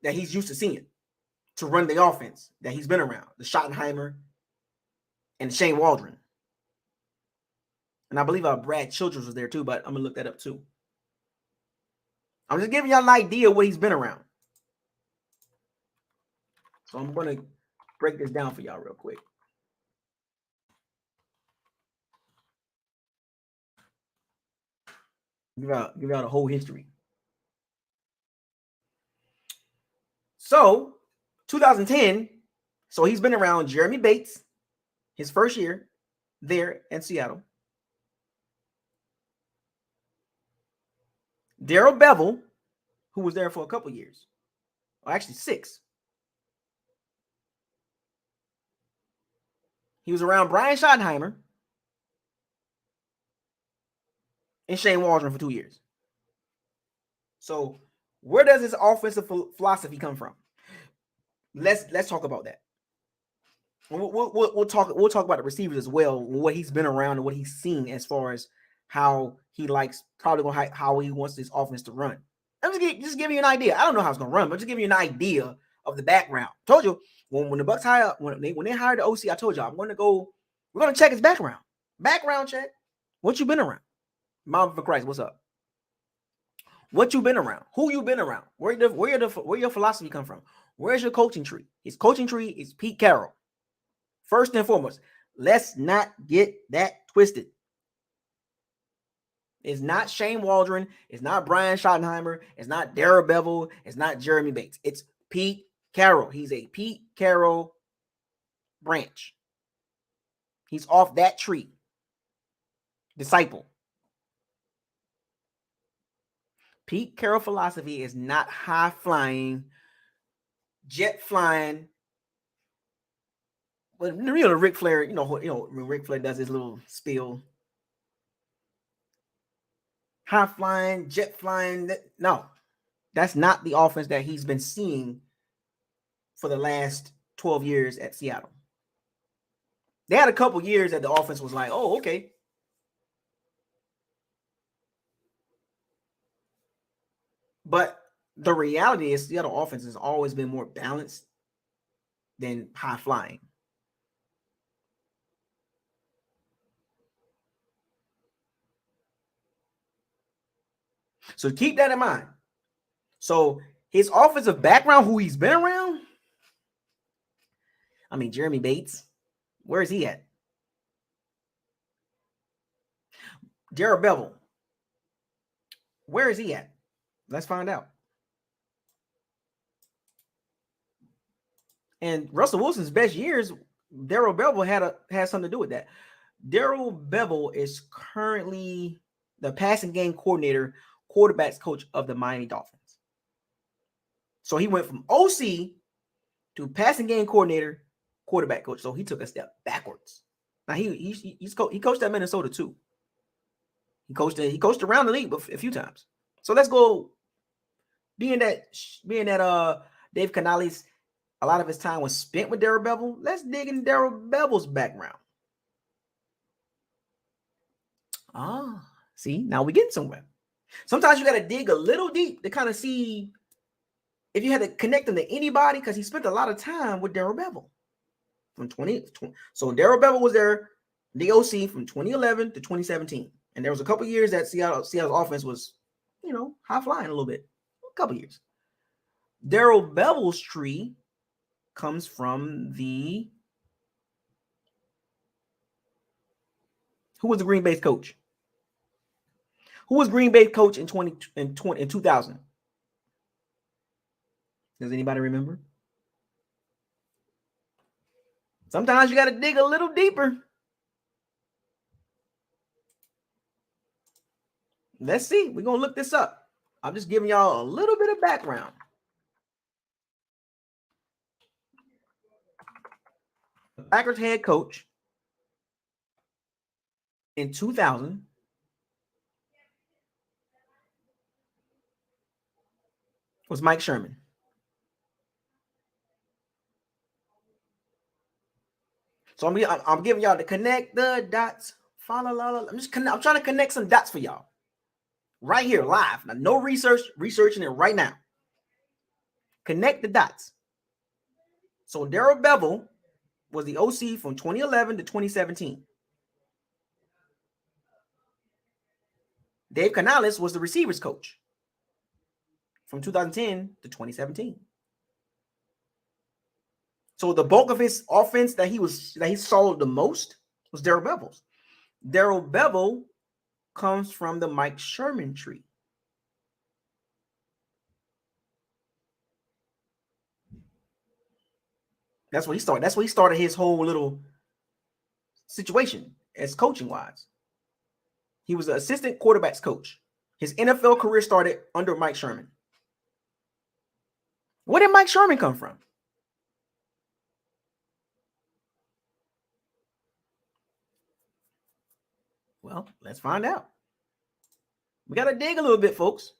that he's used to seeing to run the offense that he's been around. The Schottenheimer and Shane Waldron. And I believe Brad Childress was there too, but I'm going to look that up too. I'm just giving y'all an idea of what he's been around. So I'm going to break this down for y'all real quick. Give out a whole history. So 2010, so he's been around Jeremy Bates, his first year there in Seattle. Darrell Bevel, who was there for a couple years, or actually 6. He was around Brian Schottenheimer and Shane Waldron for 2 years. So where does his offensive philosophy come from? Let's talk about that. We'll talk about the receivers as well, what he's been around and what he's seen as far as how he likes, probably how he wants this offense to run. I'm just giving you an idea. I don't know how it's gonna run, but just giving you an idea of the background. Told you when the Bucs hired when they hired the OC, I told y'all we're gonna check his background. Background check. What you been around? Mom for Christ, what's up? What you been around? Who you been around? Where your philosophy come from? Where's your coaching tree? His coaching tree is Pete Carroll. First and foremost, let's not get that twisted. It's not Shane Waldron. It's not Brian Schottenheimer. It's not Darrell Bevel. It's not Jeremy Bates. It's Pete Carroll. He's a Pete Carroll branch. He's off that tree. Disciple. Pete Carroll philosophy is not high flying, jet flying. But Ric Flair, when Ric Flair does his little spiel. High flying, jet flying. No, that's not the offense that he's been seeing for the last 12 years at Seattle. They had a couple years that the offense was like, oh, okay. But the reality is Seattle offense has always been more balanced than high flying. So keep that in mind. So his offensive background, who he's been around, I mean, Jeremy Bates, where is he at? Darrell Bevel, where is he at? Let's find out. And Russell Wilson's best years, Darrell Bevel has something to do with that. Darrell Bevel is currently the passing game coordinator, quarterbacks coach of the Miami Dolphins. So he went from OC to passing game coordinator, quarterback coach. So he took a step backwards. Now he coached at Minnesota too. He coached around the league a few times. So let's go. Being that Dave Canales, a lot of his time was spent with Darrell Bevel. Let's dig in Darrell Bevel's background. See, now we're getting somewhere. Sometimes you got to dig a little deep to kind of see if you had to connect him to anybody, because he spent a lot of time with Darrell Bevel from 20. So Darrell Bevel was there, the OC, from 2011 to 2017, and there was a couple years that Seattle's offense was, high flying a little bit. A couple years. Darrell Bevel's tree comes from who was the Green Bay coach? Who was Green Bay coach in 2000? Does anybody remember? Sometimes you got to dig a little deeper. Let's see. We're going to look this up. I'm just giving y'all a little bit of background. The Packers head coach in 2000 was Mike Sherman. So I'm giving y'all to connect the dots. I'm trying to connect some dots for y'all right here live. Now, no researching it right now. Connect the dots. So Darrell Bevel was the OC from 2011 to 2017. Dave Canales was the receivers coach from 2010 to 2017. So the bulk of his offense that he saw the most was Darrell Bevel's. Darrell Bevel comes from the Mike Sherman tree. That's what he started. That's where he started his whole little situation as coaching wise. He was an assistant quarterbacks coach. His NFL career started under Mike Sherman. Where did Mike Sherman come from? Well, let's find out. We got to dig a little bit, folks.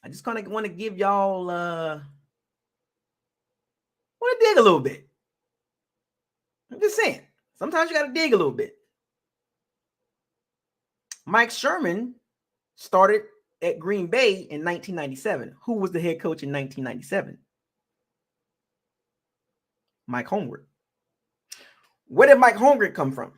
I just kind of want to give y'all, want to dig a little bit. I'm just saying, sometimes you got to dig a little bit. Mike Sherman started at Green Bay in 1997. Who was the head coach in 1997? Mike Holmgren. Where did Mike Holmgren come from?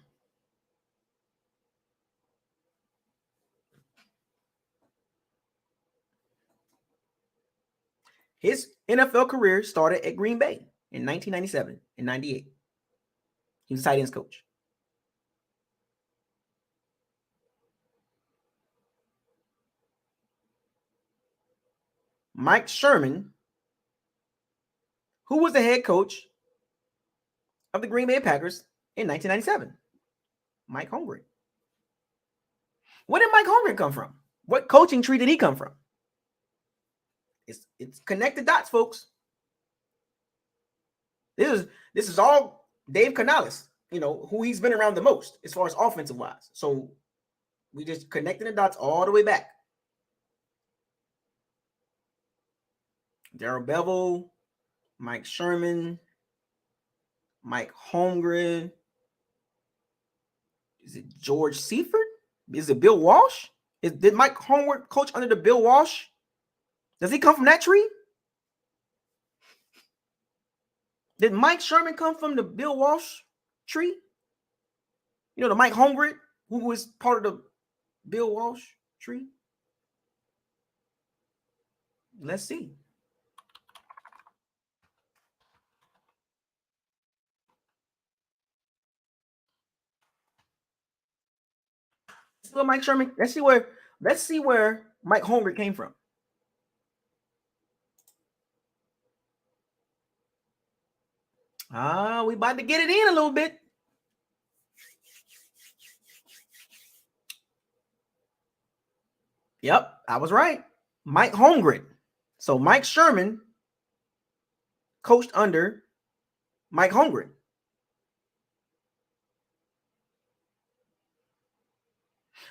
His NFL career started at Green Bay in 1997 and 98. He was a tight ends coach. Mike Sherman, who was the head coach of the Green Bay Packers in 1997? Mike Holmgren. Where did Mike Holmgren come from? What coaching tree did he come from? It's connected dots, folks. This is all Dave Canales, who he's been around the most as far as offensive wise. So we just connected the dots all the way back. Darrell Bevel, Mike Sherman, Mike Holmgren. Is it George Seifert? Is it Bill Walsh? Did Mike Holmgren coach under the Bill Walsh? Does he come from that tree? Did Mike Sherman come from the Bill Walsh tree? You know, the Mike Holmgren, who was part of the Bill Walsh tree? Let's see. Still Mike Sherman. Let's see where Mike Holmgren came from. We about to get it in a little bit. Yep, I was right. Mike Holmgren. So Mike Sherman coached under Mike Holmgren.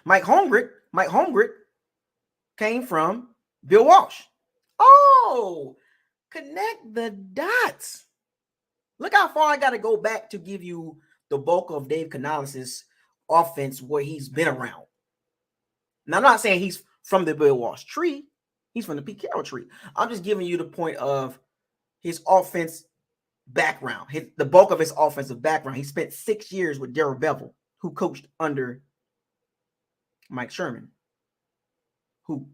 Mike Holmgren came from Bill Walsh. Oh, connect the dots. Look how far I got to go back to give you the bulk of Dave Canales' offense where he's been around. Now, I'm not saying he's from the Bill Walsh tree. He's from the Pete Carroll tree. I'm just giving you the point of his offense background, the bulk of his offensive background. He spent 6 years with Darrell Bevell, who coached under Mike Sherman, who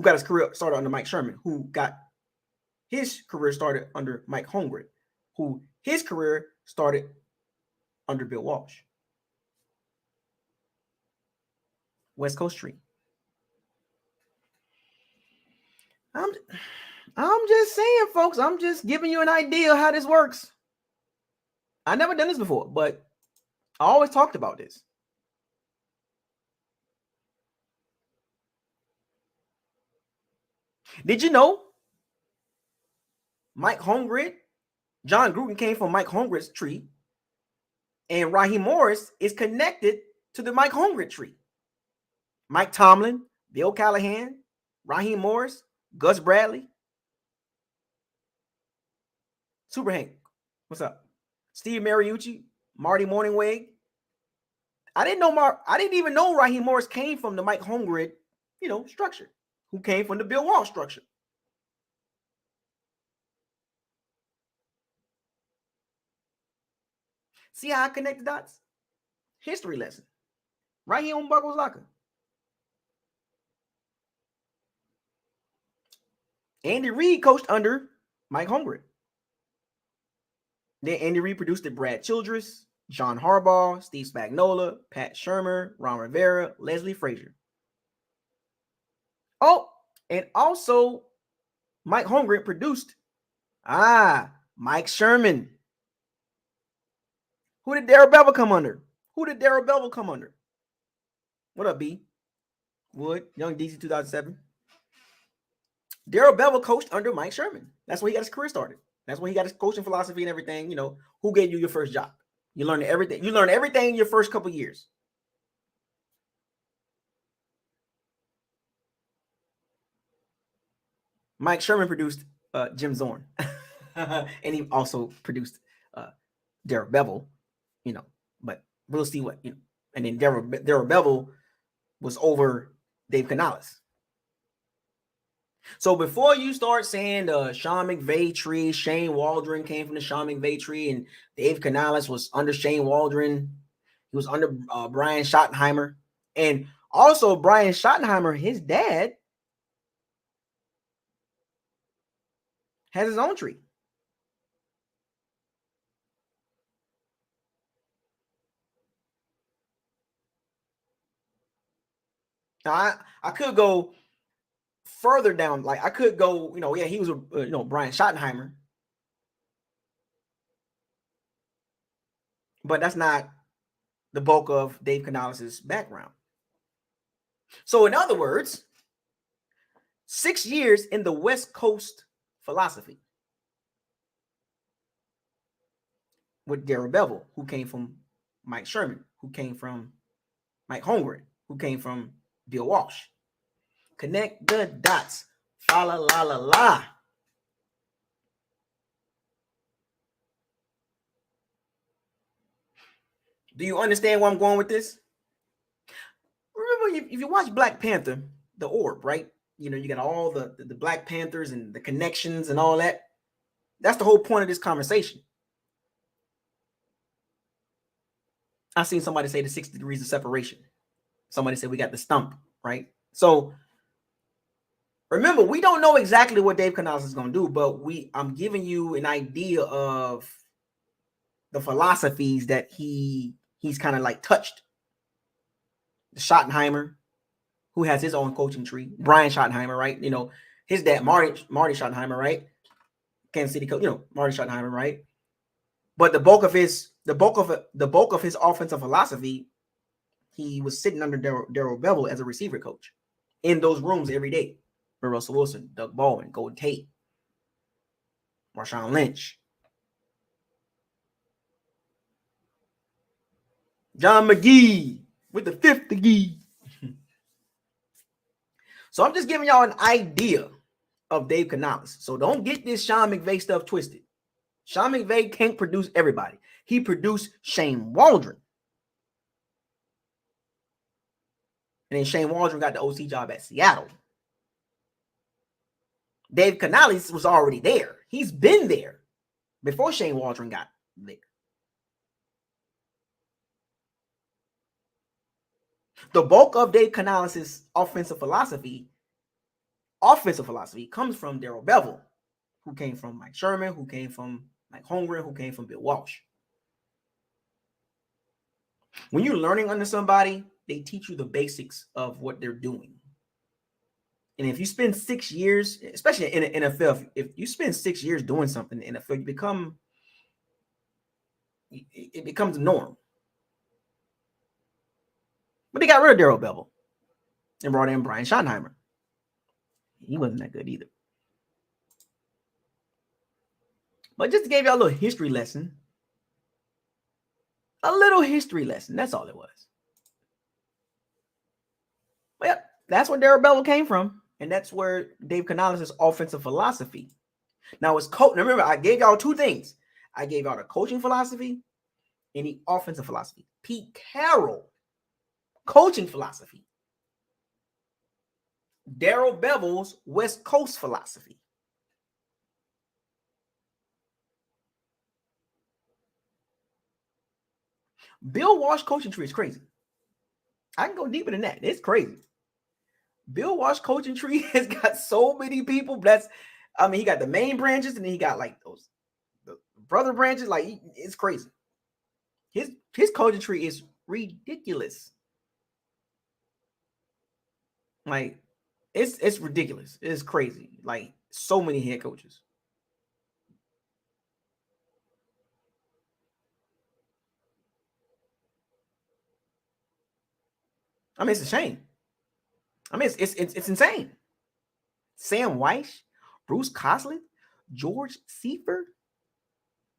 got his career started under Mike Sherman, who got his career started under Mike Holmgren, who his career started under Bill Walsh. West Coast tree. I'm just saying, folks, I'm just giving you an idea of how this works. I've never done this before, but I always talked about this. Did you know Mike Holmgren, John Gruden came from Mike Holmgren's tree, and Raheem Morris is connected to the Mike Holmgren tree? Mike Tomlin, Bill Callahan, Raheem Morris, Gus Bradley. Super Hank, what's up? Steve Mariucci, Marty Morningweg. I didn't even know Raheem Morris came from the Mike Holmgren, structure, who came from the Bill Walsh structure. See how I connect the dots? History lesson. Right here on Buckles Locker. Andy Reid coached under Mike Holmgren. Then Andy Reid produced the Brad Childress, John Harbaugh, Steve Spagnuolo, Pat Shurmur, Ron Rivera, Leslie Frazier. Oh, and also Mike Holmgren produced Mike Sherman. Who did Darrell Bevell come under? What up, B? Wood, Young DC 2007. Darrell Bevell coached under Mike Sherman. That's where he got his career started. That's when he got his coaching philosophy and everything. Who gave you your first job? You learned everything. You learned everything in your first couple years. Mike Sherman produced Jim Zorn. And he also produced Darrell Bevell, but we'll see what, and then Darrell Bevell was over Dave Canales. So before you start saying the Sean McVay tree, Shane Waldron came from the Sean McVay tree, and Dave Canales was under Shane Waldron. He was under Brian Schottenheimer. And also Brian Schottenheimer, his dad, has his own tree. Now, I could go further down. Like I could go, he was Brian Schottenheimer. But that's not the bulk of Dave Canales' background. So in other words, 6 years in the West Coast philosophy with Darrell Bevell, who came from Mike Sherman, who came from Mike Holmgren, who came from Bill Walsh. Connect the dots. Fa la la la la. Do you understand where I'm going with this? remember if you watch Black Panther, the orb, right? You know, you got all the Black Panthers and the connections and all that. That's the whole point of this conversation. I seen somebody say the 60 degrees of separation. Somebody said we got the stump, right? So remember, we don't know exactly what Dave Canales is going to do, but I'm giving you an idea of the philosophies that he's kind of like touched. Schottenheimer, who has his own coaching tree, Brian Schottenheimer, right? You know, his dad, Marty Schottenheimer, right? Kansas City coach, you know, Marty Schottenheimer, right? But the bulk of his offensive philosophy, he was sitting under Darrell Bevell as a receiver coach in those rooms every day. For Russell Wilson, Doug Baldwin, Golden Tate, Marshawn Lynch, John McGee with the 5th degree. So I'm just giving y'all an idea of Dave Canales. So don't get this Sean McVay stuff twisted. Sean McVay can't produce everybody. He produced Shane Waldron. And then Shane Waldron got the OC job at Seattle. Dave Canales was already there. He's been there before Shane Waldron got there. The bulk of Dave Canales' offensive philosophy comes from Darrell Bevell, who came from Mike Sherman, who came from Mike Holmgren, who came from Bill Walsh. When you're learning under somebody, they teach you the basics of what they're doing. And if you spend 6 years, especially in the NFL, if you spend 6 years doing something in the NFL, it becomes the norm. But they got rid of Darrell Bevell and brought in Brian Schottenheimer. He wasn't that good either. But just to give y'all a little history lesson. A little history lesson. That's all it was. Well, that's where Darrell Bevell came from. And that's where Dave Canales' offensive philosophy. Now, it's coach. Remember, I gave y'all 2 things. I gave y'all the coaching philosophy and the offensive philosophy. Pete Carroll, coaching philosophy. Darrell Bevell's West Coast philosophy. Bill Walsh coaching tree is crazy. I can go deeper than that. It's crazy. Bill Walsh coaching tree has got so many people. He got the main branches and then he got like the brother branches. Like, it's crazy. His coaching tree is ridiculous. Like, it's ridiculous. It's crazy. Like, so many head coaches. I mean, it's a shame. I mean, it's insane. Sam Weiss, Bruce Coslett, George Seifert,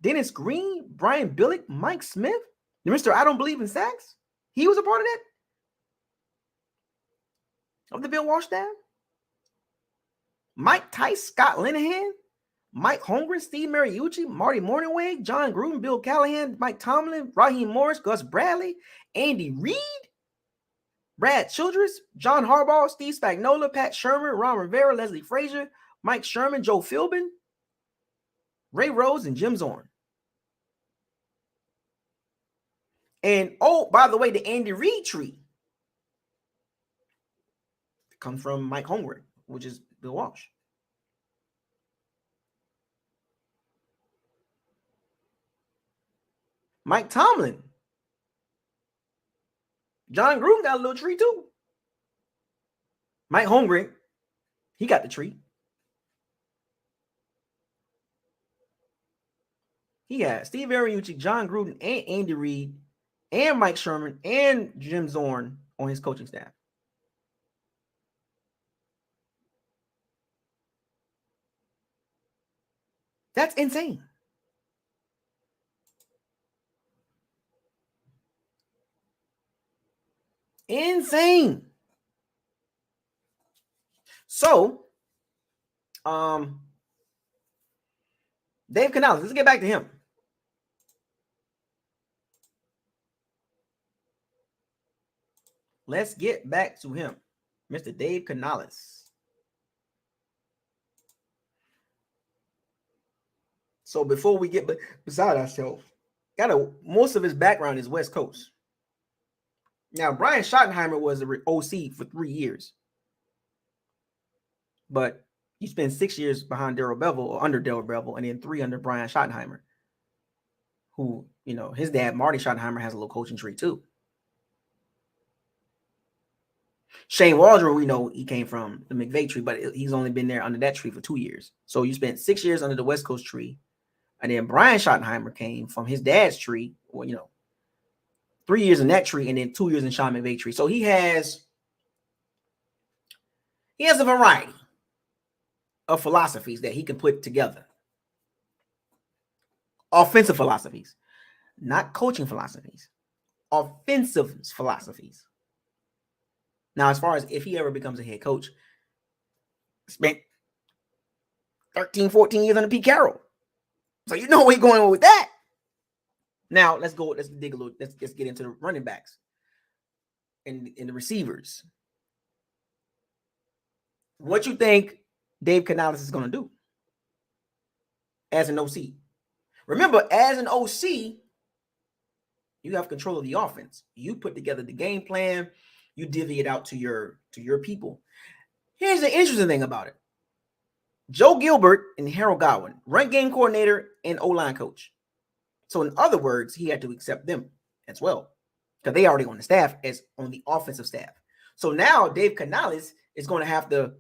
Dennis Green, Brian Billick, Mike Smith, Mr. I Don't Believe in Sacks. He was a part of that? Of the Bill Walsh staff? Mike Tice, Scott Linehan, Mike Holmgren, Steve Mariucci, Marty Morningweg, John Gruden, Bill Callahan, Mike Tomlin, Raheem Morris, Gus Bradley, Andy Reid, Brad Childress, John Harbaugh, Steve Spagnuolo, Pat Shermer, Ron Rivera, Leslie Frazier, Mike Sherman, Joe Philbin, Ray Rose, and Jim Zorn. And, oh, by the way, the Andy Reid tree comes from Mike Holmgren, which is Bill Walsh. Mike Tomlin. John Gruden got a little tree too. Mike Holmgren, he got the tree. He got Steve Mariucci, John Gruden, and Andy Reid, and Mike Sherman, and Jim Zorn on his coaching staff. That's insane. Insane. So, Dave Canales, let's get back to him. let's get back to him, Mr. Dave Canales. So before we get beside ourselves, most of his background is West Coast. Now, Brian Schottenheimer was an OC for 3 years, but he spent 6 years behind Darrell Bevell or under Darrell Bevell, and then 3 under Brian Schottenheimer, who, his dad, Marty Schottenheimer, has a little coaching tree too. Shane Waldron, we know he came from the McVay tree, but he's only been there under that tree for 2 years. So you spent 6 years under the West Coast tree. And then Brian Schottenheimer came from his dad's tree, 3 years in that tree, and then 2 years in Sean McVay tree. So he has a variety of philosophies that he can put together. Offensive philosophies, not coaching philosophies, offensive philosophies. Now, as far as if he ever becomes a head coach, spent 13, 14 years under Pete Carroll. So you know where he's going with that. Now, let's dig a little, let's get into the running backs and the receivers. What you think Dave Canales is going to do as an OC? Remember, as an OC, you have control of the offense. You put together the game plan. You divvy it out to your people. Here's the interesting thing about it. Joe Gilbert and Harold Godwin, run game coordinator and O-line coach. So in other words, he had to accept them as well, because they already on the staff as on the offensive staff. So now Dave Canales is going to have to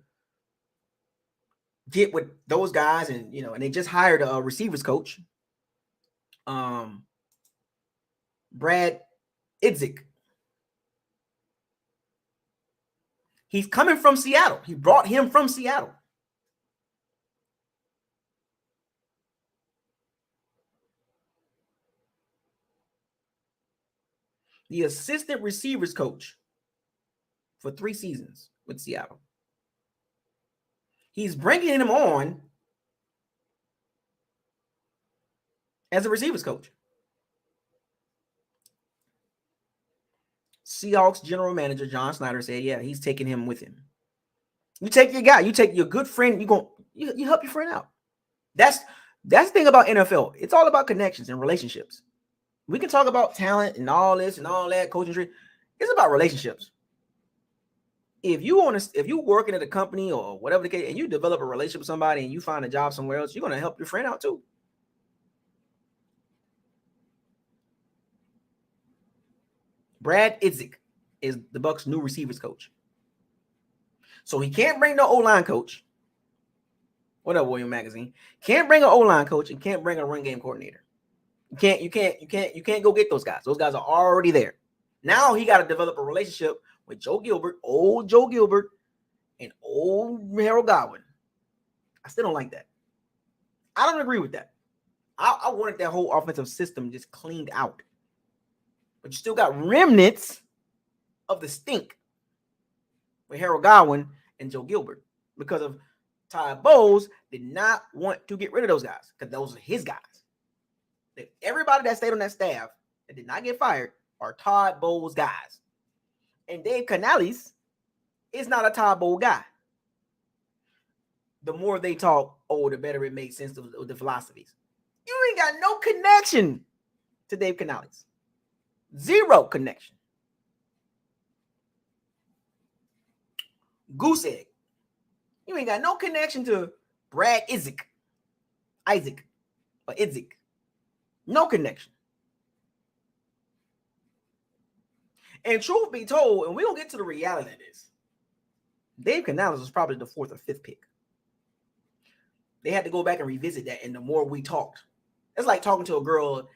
get with those guys, and and they just hired a receivers coach, Brad Idzik. He's coming from Seattle. He brought him from Seattle. The assistant receivers coach for 3 seasons with Seattle. He's bringing him on as a receivers coach. Seahawks general manager John Snyder said, yeah, he's taking him with him. You take your guy, you take your good friend, you help your friend out. That's the thing about NFL. It's all about connections and relationships. We can talk about talent and all this and all that, coaching tree. It's about relationships. If you working at a company or whatever the case, and you develop a relationship with somebody and you find a job somewhere else, you're going to help your friend out too. Brad Idzik is the Bucs' new receivers coach. So he can't bring the O-line coach. What up, William Magazine? Can't bring an O-line coach and can't bring a run game coordinator. You can't go get those guys. Those guys are already there. Now he got to develop a relationship with Joe Gilbert, old Joe Gilbert, and old Harold Godwin. I still don't like that. I don't agree with that. I wanted that whole offensive system just cleaned out. But you still got remnants of the stink with Harold Godwin and Joe Gilbert, because of Todd Bowles did not want to get rid of those guys because those are his guys. Everybody that stayed on that staff that did not get fired are Todd Bowles guys. And Dave Canales is not a Todd Bowles guy. The more they talk, the better it makes sense of the philosophies. You ain't got no connection to Dave Canales. Zero connection. Goose egg. You ain't got no connection to Brad Idzik. No connection. And truth be told, and we're going to get to the reality of this, Dave Canales was probably the 4th or 5th pick. They had to go back and revisit that, and the more we talked. It's like talking to a girl,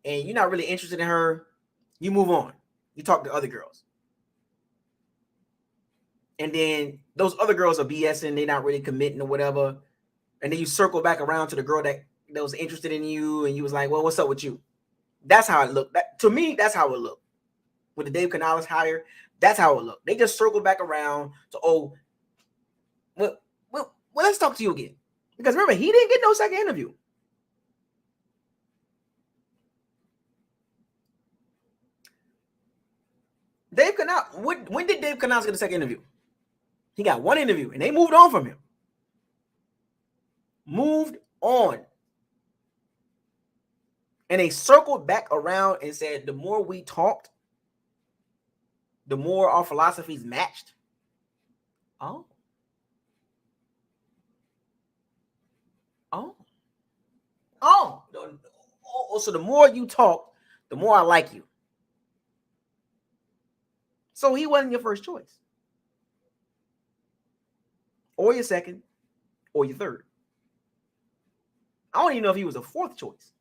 and you're not really interested in her. You move on. You talk to other girls. And then those other girls are BSing. They're not really committing or whatever. And then you circle back around to the girl that was interested in you, and you was like, well, what's up with you? That's how it looked. To me, that's how it looked. With the Dave Canales hire, that's how it looked. They just circled back around to, well, let's talk to you again. Because remember, he didn't get no second interview. Dave Canales. When did Dave Canales get a second interview? He got one interview, and they moved on from him. Moved on. And they circled back around and said, the more we talked, the more our philosophies matched. Oh. So the more you talk, the more I like you. So he wasn't your first choice. Or your second, or your third. I don't even know if he was a fourth choice.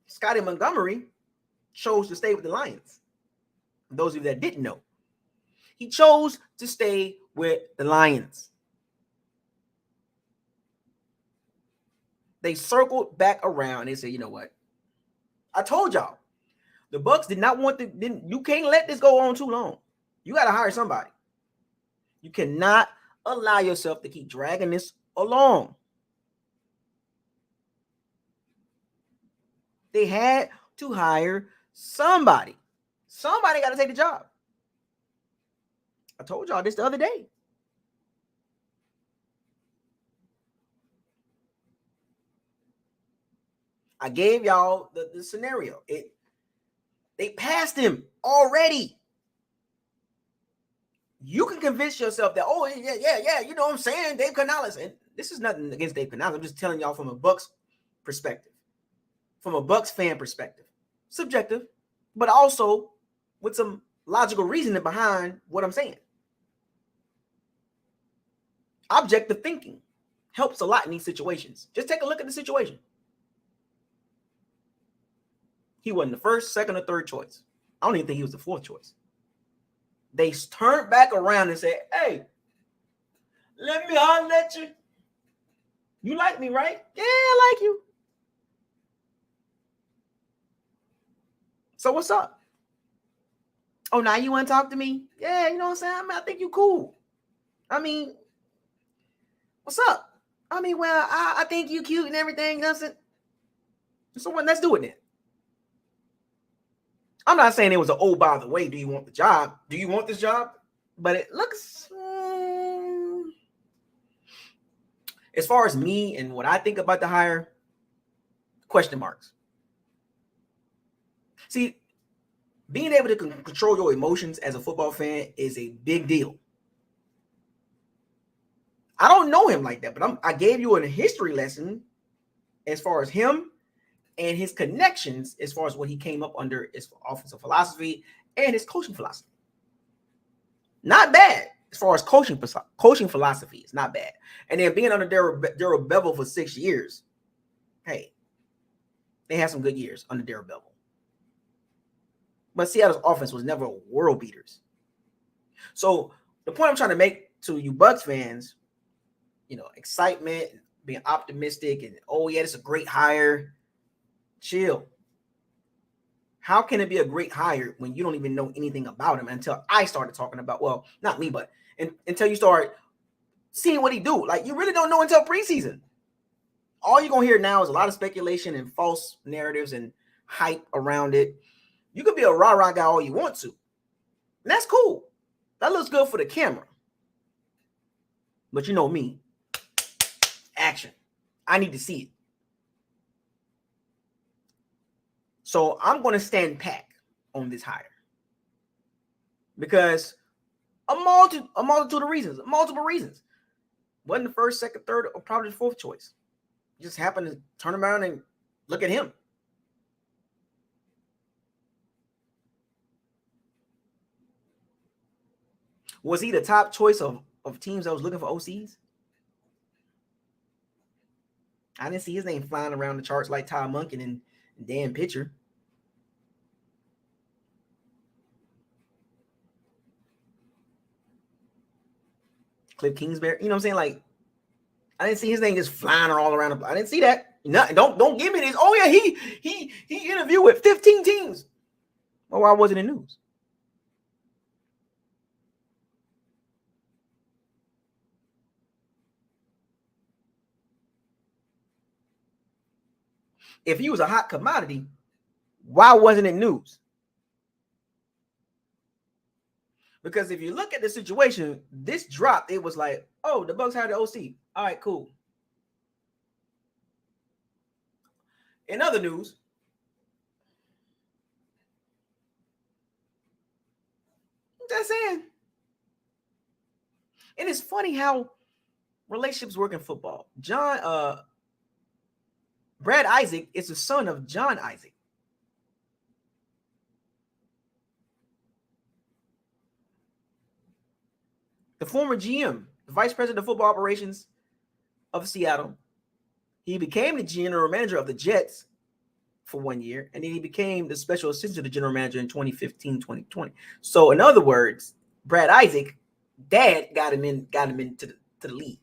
Scotty Montgomery chose to stay with the Lions. Those of you that didn't know, he chose to stay with the Lions. They circled back around and they said, you know what? I told y'all, the Bucs did not want you can't let this go on too long. You got to hire somebody. You cannot allow yourself to keep dragging this along. They had to hire somebody. Somebody got to take the job. I told y'all this the other day. I gave y'all the scenario. They passed him already. You can convince yourself that, oh, yeah, you know what I'm saying, Dave Canales. And this is nothing against Dave Canales. I'm just telling y'all from a Bucs perspective, from a Bucs fan perspective. Subjective, but also with some logical reasoning behind what I'm saying. Objective thinking helps a lot in these situations. Just take a look at the situation. He wasn't the first, second, or third choice. I don't even think he was the fourth choice. They turned back around and said, hey, let me holler at you. You like me, right? Yeah, I like you. So what's up? Oh, now you want to talk to me? Yeah, you know what I'm saying? I think you cool. I mean, what's up? I mean, well, I think you cute and everything. So let's do it then. I'm not saying it was an by the way, do you want the job? Do you want this job? But it looks, as far as me and what I think about the hire, question marks. See, being able to control your emotions as a football fan is a big deal. I don't know him like that, but I gave you a history lesson as far as him and his connections as far as what he came up under his offensive philosophy and his coaching philosophy. Not bad as far as coaching philosophy. It's not bad. And then being under Daryl Bevel for 6 years, hey, they had some good years under Daryl Bevel. But Seattle's offense was never world beaters. So the point I'm trying to make to you Bucs fans, excitement, being optimistic, and oh yeah, this is a great hire. Chill. How can it be a great hire when you don't even know anything about him until I started talking about, well, not me, but until you start seeing what he do. Like, you really don't know until preseason. All you're going to hear now is a lot of speculation and false narratives and hype around it. You could be a rah-rah guy all you want to. And that's cool. That looks good for the camera. But you know me. Action. I need to see it. So I'm going to stand pat on this hire. Because a multitude of reasons, multiple reasons. Wasn't the first, second, third, or probably the fourth choice. Just happened to turn around and look at him. Was he the top choice of teams that was looking for OCs? I didn't see his name flying around the charts like Ty Monken and Dan Pitcher. Cliff Kingsbury, you know what I'm saying? Like, I didn't see his name just flying all around. I didn't see that. No, don't give me this. Oh yeah, he interviewed with 15 teams. Well, why wasn't it in the news? If he was a hot commodity, Why wasn't it news? Because if you look at the situation, this dropped. It was like, oh, the Bucs hired the OC. All right, cool. In other news, I'm just saying. And it's funny how relationships work in football. Brad Isaac is the son of John Isaac. The former GM, the vice president of football operations of Seattle. He became the general manager of the Jets for 1 year, and then he became the special assistant to the general manager in 2015, 2020. So in other words, Brad Isaac, dad got him into the league,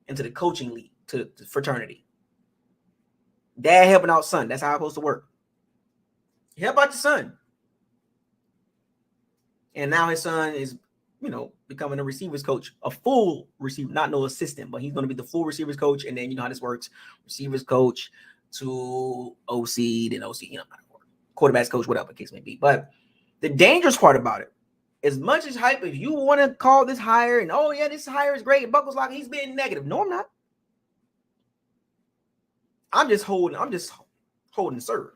into the coaching league, to the fraternity. Dad helping out son. That's how it's supposed to work. Help out your son. And now his son is, becoming a receivers coach, a full receiver, not no assistant, but he's going to be the full receivers coach. And then you know how this works: receivers coach to OC, then OC, quarterbacks coach, whatever the case may be. But the dangerous part about it, as much as hype, if you want to call this hire and oh yeah, this hire is great, Bucs like he's being negative. No, I'm not. I'm just holding serve.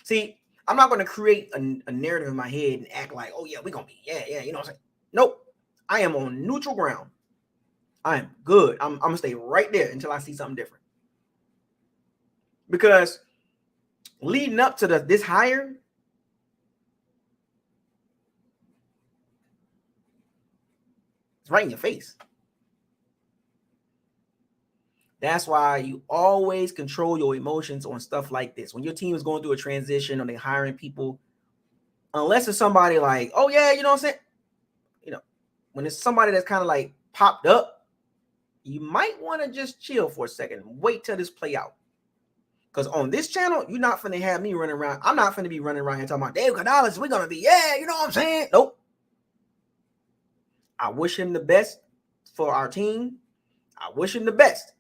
See, I'm not going to create a narrative in my head and act like, oh yeah, we're going to be, yeah, you know what I'm saying? Nope. I am on neutral ground. I am good. I'm going to stay right there until I see something different. Because leading up to this hire, it's right in your face. That's why you always control your emotions on stuff like this. When your team is going through a transition or they're hiring people, unless it's somebody like, oh yeah, you know what I'm saying? When it's somebody that's kind of like popped up, you might want to just chill for a second. Wait till this play out. Because on this channel, you're not finna have me running around. I'm not finna be running around here talking about Dave Canales. We're going to be, yeah, you know what I'm saying? Nope. I wish him the best for our team. I wish him the best.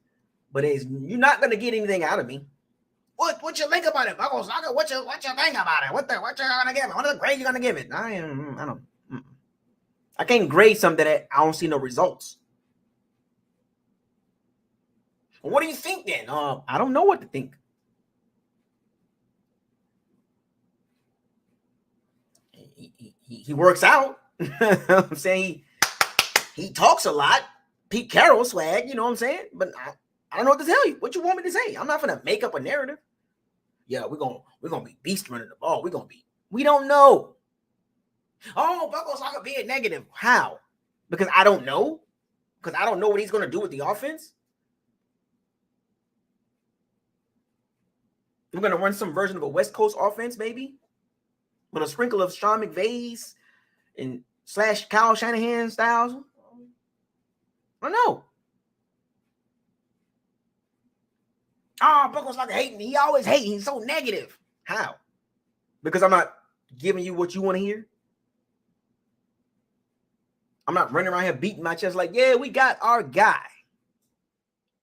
But you're not going to get anything out of me. What you think about it, Buckles? What you think about it? What you gonna give it? What are the grades you gonna give it? I can't grade something that I don't see no results. Well, what do you think then? I don't know what to think. He works out. I'm saying he talks a lot. Pete Carroll swag, you know what I'm saying? But I don't know what to tell you. What you want me to say? I'm not gonna make up a narrative. Yeah, we're gonna be beast running the ball. We don't know. Oh, Buckles like being negative. How? Because I don't know. Because I don't know what he's gonna do with the offense. We're gonna run some version of a West Coast offense, maybe, with a sprinkle of Sean McVay's and / Kyle Shanahan styles. I don't know. Oh, Buckles like hating. He always hating. He's so negative. How? Because I'm not giving you what you want to hear. I'm not running around here beating my chest like, yeah, we got our guy.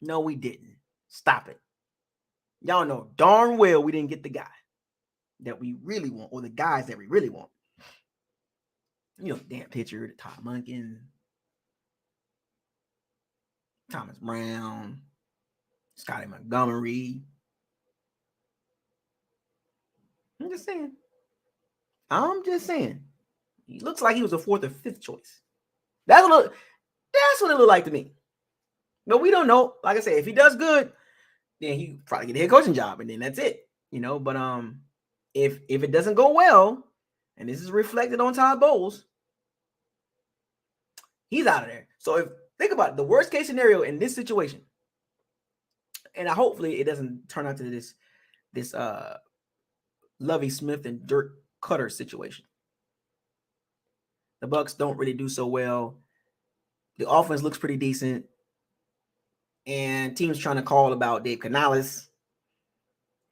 No, we didn't. Stop it. Y'all know darn well we didn't get the guy that we really want, or the guys that we really want. Damn pitcher, the Todd Monken, Thomas Brown, Scotty Montgomery. I'm just saying. He looks like he was a 4th or 5th choice. That's what it looked like to me. But we don't know. Like I said, if he does good, then he probably get a head coaching job, and then that's it. But if it doesn't go well, and this is reflected on Todd Bowles, he's out of there. So think about it, the worst case scenario in this situation, and hopefully it doesn't turn out to this Lovie Smith and Dirk Cutter situation. The Bucs don't really do so well. The offense looks pretty decent. And teams trying to call about Dave Canales.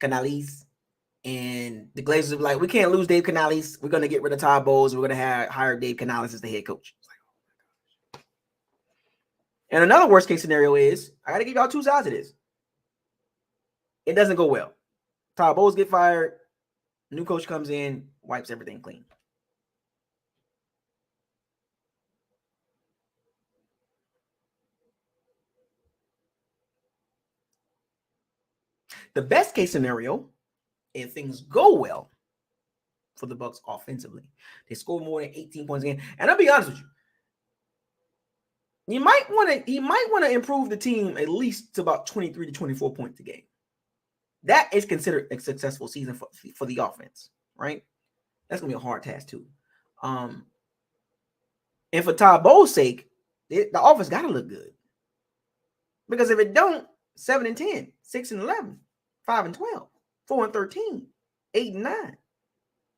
And the Glazers are like, we can't lose Dave Canales. We're going to get rid of Todd Bowles. We're going to hire Dave Canales as the head coach. And another worst case scenario is, I got to give y'all two sides of this. It doesn't go well. Todd Bowles get fired. New coach comes in, wipes everything clean. The best case scenario, if things go well for the Bucs offensively, they score more than 18 points a game. And I'll be honest with you, he might want to improve the team at least to about 23 to 24 points a game. That is considered a successful season for the offense, right? That's gonna be a hard task too. And for Todd Bowles' sake, the offense gotta look good. Because if it don't, 7 and 10, 6 and 11, 5 and 12, 4 and 13, 8 and 9,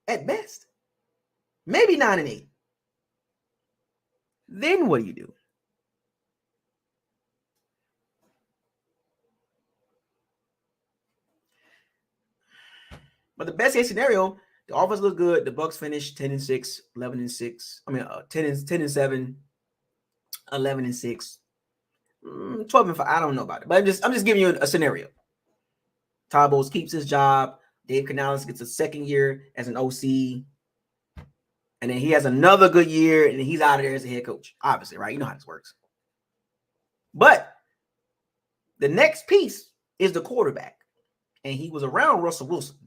at best. Maybe 9 and 8. Then what do you do? But the best case scenario, the offense looks good. The Bucs finish 10 and 6, 11 and 6. 10 and 7, 11 and 6, 12 and 5. I don't know about it, but I'm just giving you a scenario. Todd Bowles keeps his job. Dave Canales gets a second year as an OC. And then he has another good year, and then he's out of there as a head coach. Obviously, right? You know how this works. But the next piece is the quarterback. And he was around Russell Wilson.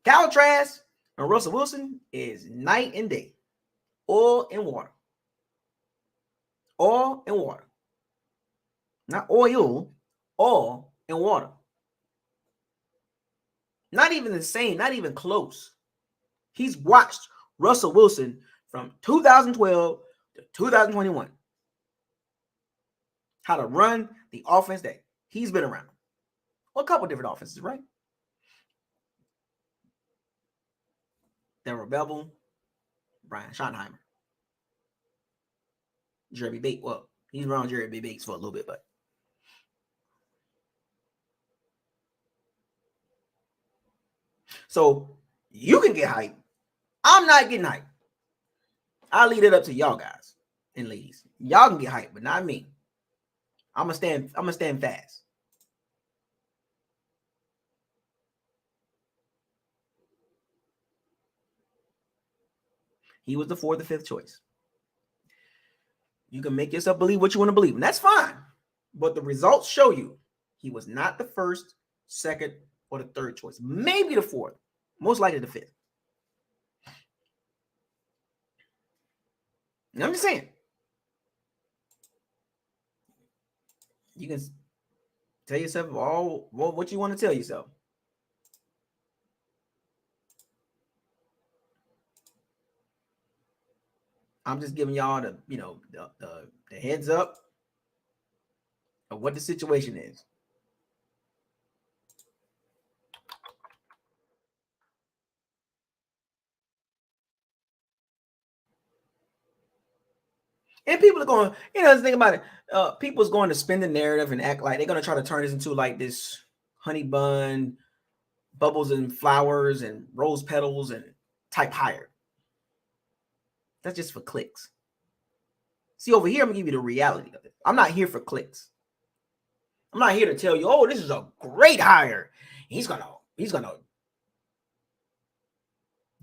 Kyle Trask and Russell Wilson is night and day. Oil and water. Oil and water. Not oil and water. Not even the same, not even close. He's watched Russell Wilson from 2012 to 2021. How to run the offense that he's been around. Well, a couple different offenses, right? Darrell Bevell, Brian Schottenheimer, Jeremy Bates. Well, he's around Jeremy Bates for a little bit, but so you can get hype. I'm not getting hype. I'll leave it up to y'all guys and ladies. Y'all can get hype, but not me. I'm gonna stand fast. He was the 4th or 5th choice. You can make yourself believe what you want to believe, and that's fine. But the results show you he was not the 1st, 2nd, or the 3rd choice. Maybe the 4th. Most likely the 5th. And I'm just saying. You can tell yourself all what you want to tell yourself. I'm just giving y'all the heads up of what the situation is. And people are going, think about it. People's going to spin the narrative and act like they're going to try to turn this into like this honey bun, bubbles and flowers and rose petals and type hire. That's just for clicks. See, over here, I'm going to give you the reality of it. I'm not here for clicks. I'm not here to tell you, oh, this is a great hire. He's going to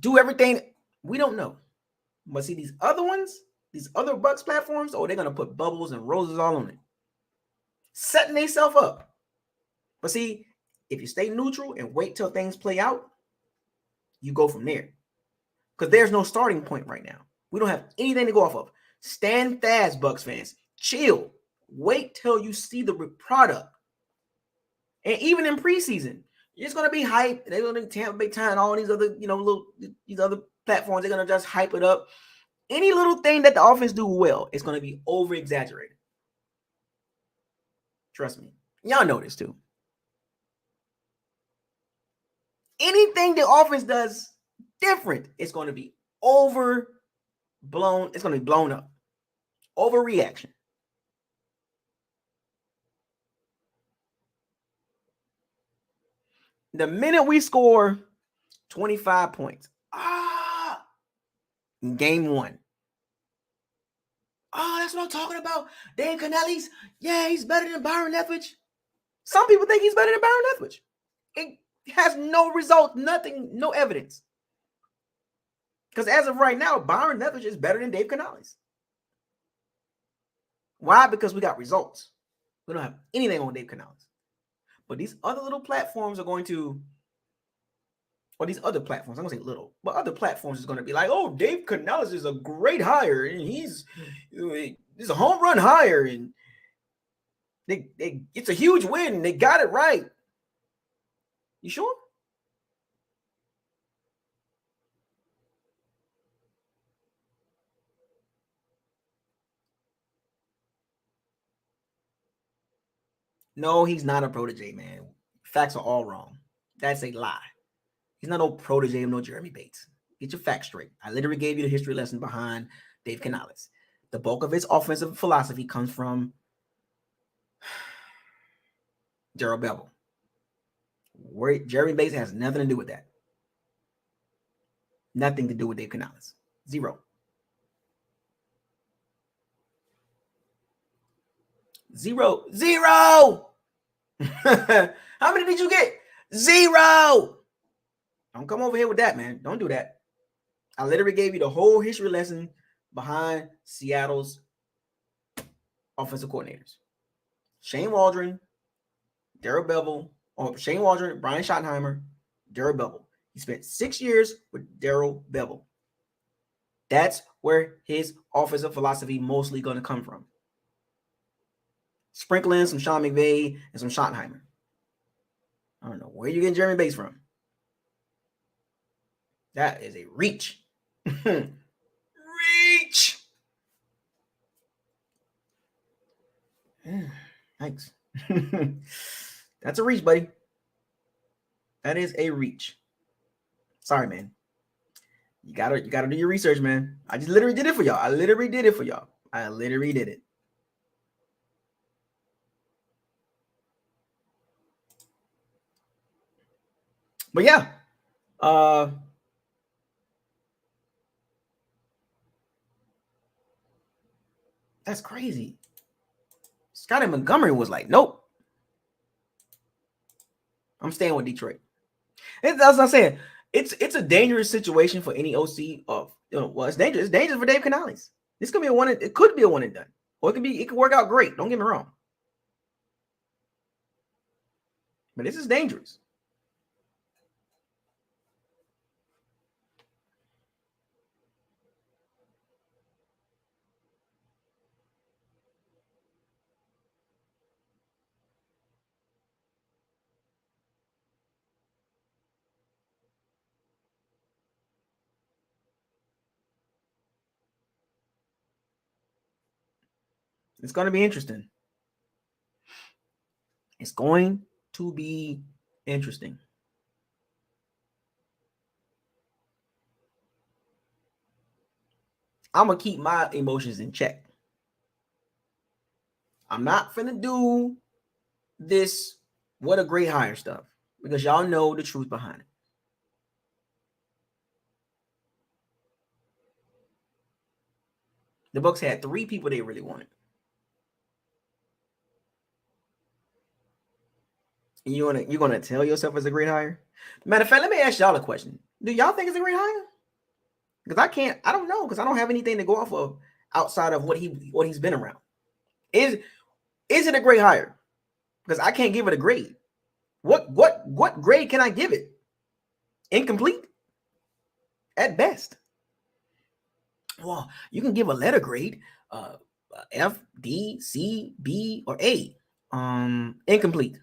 do everything. We don't know. But see, these other ones, these other Bucs platforms, they're going to put bubbles and roses all on it. Setting themselves up. But see, if you stay neutral and wait till things play out, you go from there. Because there's no starting point right now. We don't have anything to go off of. Stand fast, Bucs fans. Chill. Wait till you see the product. And even in preseason, it's going to be hype. They're going to Tampa Bay Time and all these other, these other platforms. They're going to just hype it up. Any little thing that the offense do well, it's going to be over-exaggerated. Trust me. Y'all know this too. Anything the offense does different, it's going to be overblown. It's going to be blown up. Overreaction. The minute we score 25 points, game 1. Oh, that's what I'm talking about. Dave Canales, yeah, he's better than Byron Leftwich. Some people think he's better than Byron Leftwich. It has no result, nothing, no evidence. Because as of right now, Byron Leftwich is better than Dave Canales. Why? Because we got results. We don't have anything on Dave Canales. But these other little platforms are going to, or these other platforms, I'm going to say little, but other platforms is going to be like, oh, Dave Canales is a great hire, and he's a home run hire, and it's a huge win, and they got it right. You sure? No, he's not a protege, man. Facts are all wrong. That's a lie. He's not no protege of no Jeremy Bates. Get your facts straight. I literally gave you the history lesson behind Dave Canales. The bulk of his offensive philosophy comes from Darrell Bevell. Jeremy Bates has nothing to do with that. Nothing to do with Dave Canales. Zero. Zero. How many did you get? Zero. Don't come over here with that, man. Don't do that. I literally gave you the whole history lesson behind Seattle's offensive coordinators. Shane Waldron, Darrell Bevell, or Shane Waldron, Brian Schottenheimer, Darrell Bevell. He spent 6 years with Darrell Bevell. That's where his offensive philosophy mostly going to come from. Sprinkling some Sean McVay and some Schottenheimer. I don't know where you getting Jeremy Bates from. That is a reach. Reach. Thanks. That's a reach, buddy. That is a reach. Sorry, man. You gotta do your research, man. I just literally did it for y'all. I literally did it. But yeah. That's crazy. Scotty Montgomery was like, nope. I'm staying with Detroit. That's what I'm saying. It's a dangerous situation for any OC of, well, it's dangerous. It's dangerous for Dave Canales. This could be a one. It could be a one and done, or it could work out great. Don't get me wrong, but this is dangerous. It's going to be interesting. It's going to be interesting. I'm going to keep my emotions in check. I'm not finna do this what a great hire stuff because y'all know the truth behind it. The Bucs had 3 people they really wanted. And you're gonna tell yourself it's a great hire? Matter of fact, let me ask y'all a question. Do y'all think it's a great hire? Because I don't know, because I don't have anything to go off of outside of what he's been around. Is it a great hire? Because I can't give it a grade. What grade can I give it? Incomplete? At best. Well, you can give a letter grade, F, D, C, B, or A. Incomplete.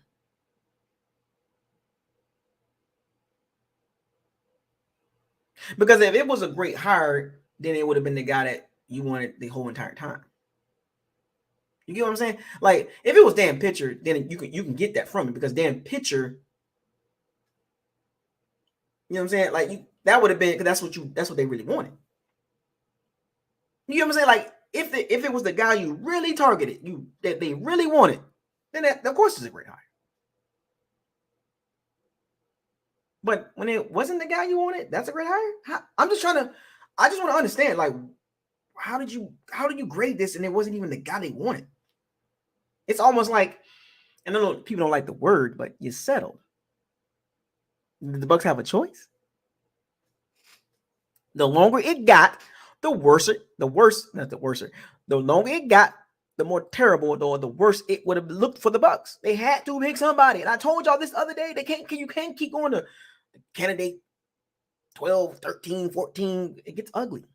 Because if it was a great hire, then it would have been the guy that you wanted the whole entire time. You get what I'm saying? Like, if it was Dan Pitcher, then you can get that from him because Dan Pitcher, you know what I'm saying? Like, that would have been, because that's what they really wanted. You know what I'm saying? Like, if it was the guy you really targeted, that they really wanted, then that, of course, is a great hire. But when it wasn't the guy you wanted, that's a great hire. I just want to understand, like, how do you grade this and it wasn't even the guy they wanted? It's almost like And I know people don't like the word, but you settled. Did the Bucs have a choice? The longer it got, the longer it got, the more terrible or the worse it would have looked for the Bucs. They had to pick somebody. And I told y'all this the other day, you can't keep going to candidate 12, 13, 14. It gets ugly.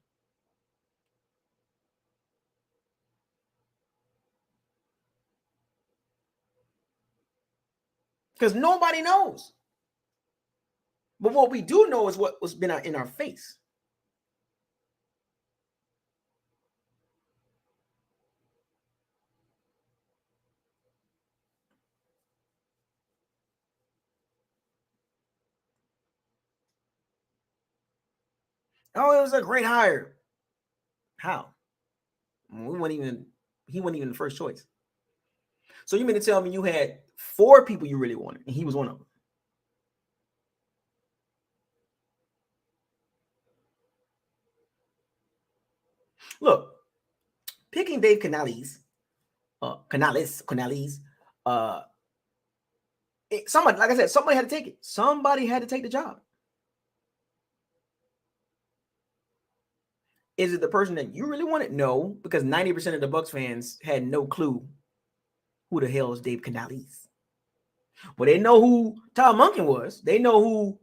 Because nobody knows. But what we do know is what was been in our face. Oh, it was a great hire. How? He wasn't even the first choice. So you mean to tell me you had 4 people you really wanted, and he was one of them? Look, picking Dave Canales, somebody, like I said, somebody had to take it. Somebody had to take the job. Is it the person that you really wanted? No, because 90% of the Bucs fans had no clue who the hell is Dave Canales. Well, they know who Tom Monken was. They know who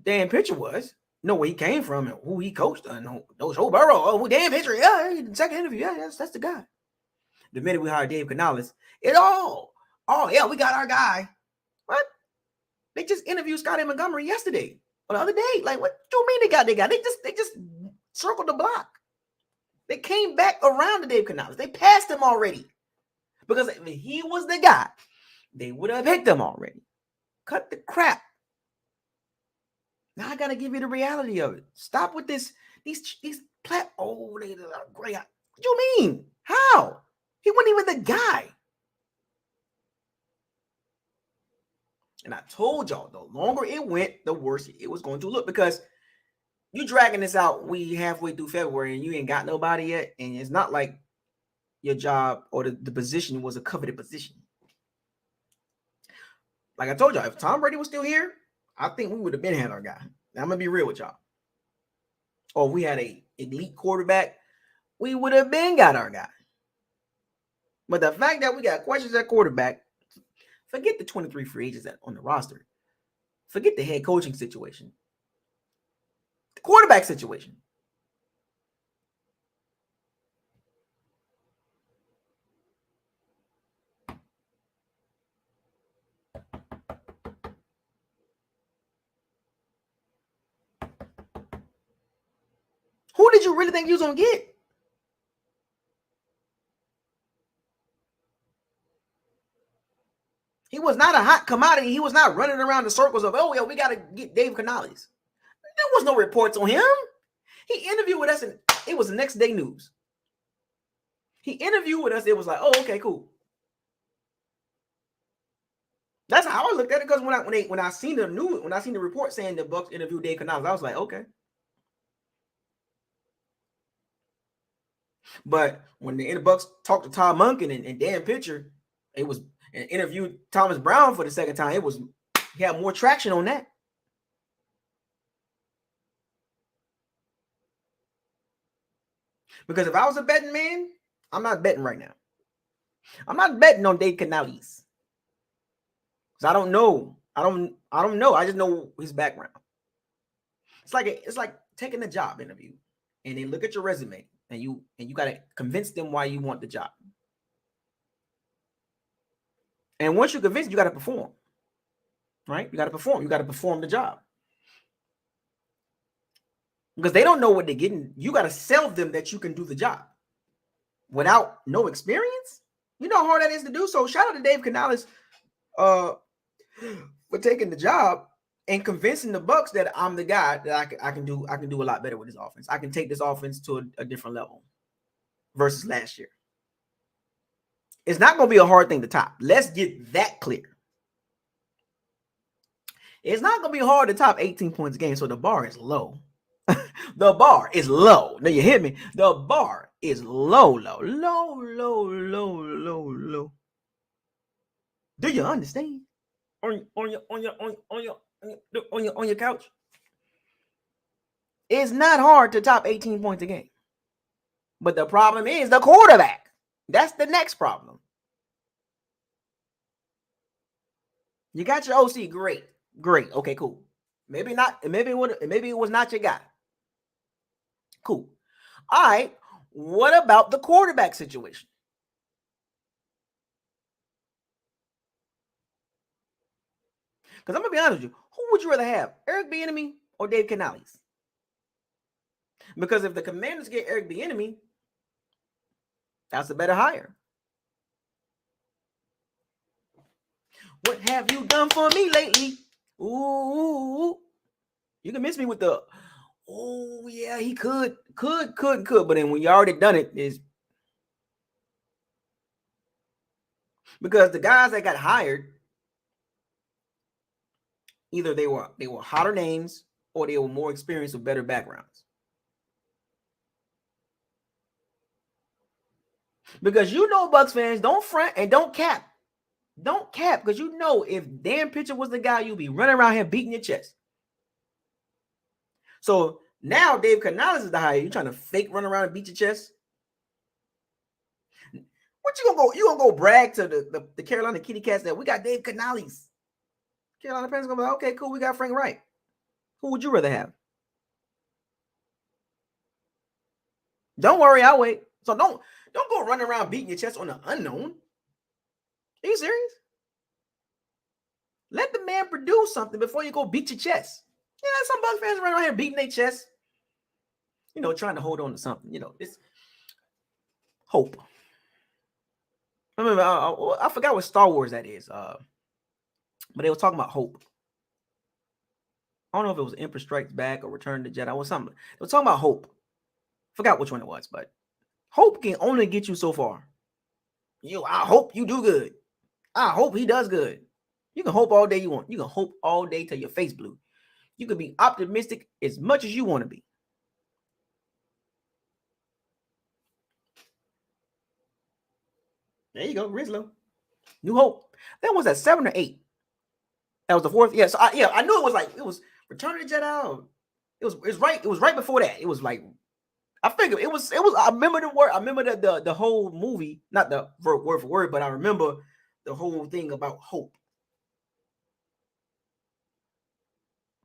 Dan Pitcher was. Know where he came from and who he coached. Joe Burrow. Oh, Dan Pitcher. Yeah, second interview. Yeah, that's the guy. The minute we hired Dave Canales, yeah, we got our guy. What? They just interviewed Scotty Montgomery yesterday or the other day. Like, what do you mean they got their guy? They just circled the block. They came back around to Dave Canales. They passed him already. Because if he was the guy, they would have picked him already. Cut the crap. Now I gotta give you the reality of it. Stop with this. These they are great. What do you mean? How? He wasn't even the guy. And I told y'all, the longer it went, the worse it was going to look. Because you dragging this out, we halfway through February, and you ain't got nobody yet. And it's not like your job or the position was a coveted position. Like I told y'all, if Tom Brady was still here, I think we would have been had our guy. Now, I'm gonna be real with y'all. Or if we had a elite quarterback, we would have been got our guy. But the fact that we got questions at quarterback, forget the 23 free agents on the roster. Forget the head coaching situation. The quarterback situation. Who did you really think you was going to get? He was not a hot commodity. He was not running around the circles of, oh, yeah, we got to get Dave Canales. There was no reports on him. He interviewed with us, and it was the next day news. He interviewed with us. It was like, oh, okay, cool. That's how I looked at it. Because when I seen the report saying the Bucs interviewed Dave Canales, I was like, okay. But when the Bucs talked to Tom Monken and Dan Pitcher, it was and interviewed Thomas Brown for the second time. He had more traction on that. Because if I was a betting man, I'm not betting right now. I'm not betting on Dave Canales. Because I don't know. I don't know. I just know his background. It's like taking a job interview and they look at your resume and you got to convince them why you want the job. And once you're convinced, you got to perform. Right? You got to perform. You got to perform the job. Because they don't know what they're getting. You got to sell them that you can do the job. Without no experience? You know how hard that is to do. So shout out to Dave Canales for taking the job and convincing the Bucs that I'm the guy that I can do a lot better with this offense. I can take this offense to a different level versus last year. It's not going to be a hard thing to top. Let's get that clear. It's not going to be hard to top 18 points a game, so the bar is low. The bar is low. Now you hit me. The bar is low. Do you understand? On your couch. It's not hard to top 18 points a game. But the problem is the quarterback. That's the next problem. You got your OC, great. Okay, cool. Maybe not, maybe it was not your guy. Cool. All right. What about the quarterback situation? Because I'm gonna be honest with you, who would you rather have, Eric Bieniemy or Dave Canales? Because if the Commanders get Eric Bieniemy, that's a better hire. What have you done for me lately? Ooh, you can miss me with the, oh yeah, he could. But then when you already done it, is because the guys that got hired, either they were hotter names or they were more experienced with better backgrounds. Because Bucs fans, don't front and don't cap. Don't cap, because if Dan Pitcher was the guy, you'd be running around here beating your chest. So now Dave Canales is the hire. You trying to fake run around and beat your chest? What you gonna go? You gonna go brag to the Carolina Kitty Cats that we got Dave Canales? Carolina fans gonna be like, okay, cool, we got Frank Wright. Who would you rather have? Don't worry, I'll wait. So don't go running around beating your chest on the unknown. Are you serious? Let the man produce something before you go beat your chest. Yeah, some Bucs fans running around here beating their chest. Trying to hold on to something. It's hope. I remember, I forgot what Star Wars that is. But they were talking about hope. I don't know if it was Emperor Strikes Back or Return of the Jedi or something. They were talking about hope. Forgot which one it was, but hope can only get you so far. I hope you do good. I hope he does good. You can hope all day you want. You can hope all day till your face blue. You can be optimistic as much as you want to be. There you go, Rizlo. New Hope. That was at 7 or 8. That was the 4th. Yeah, so I knew it was Return of the Jedi. It was right. It was right before that. It was like, I figured it was. I remember the word. I remember the whole movie, not the word for word, but I remember the whole thing about hope.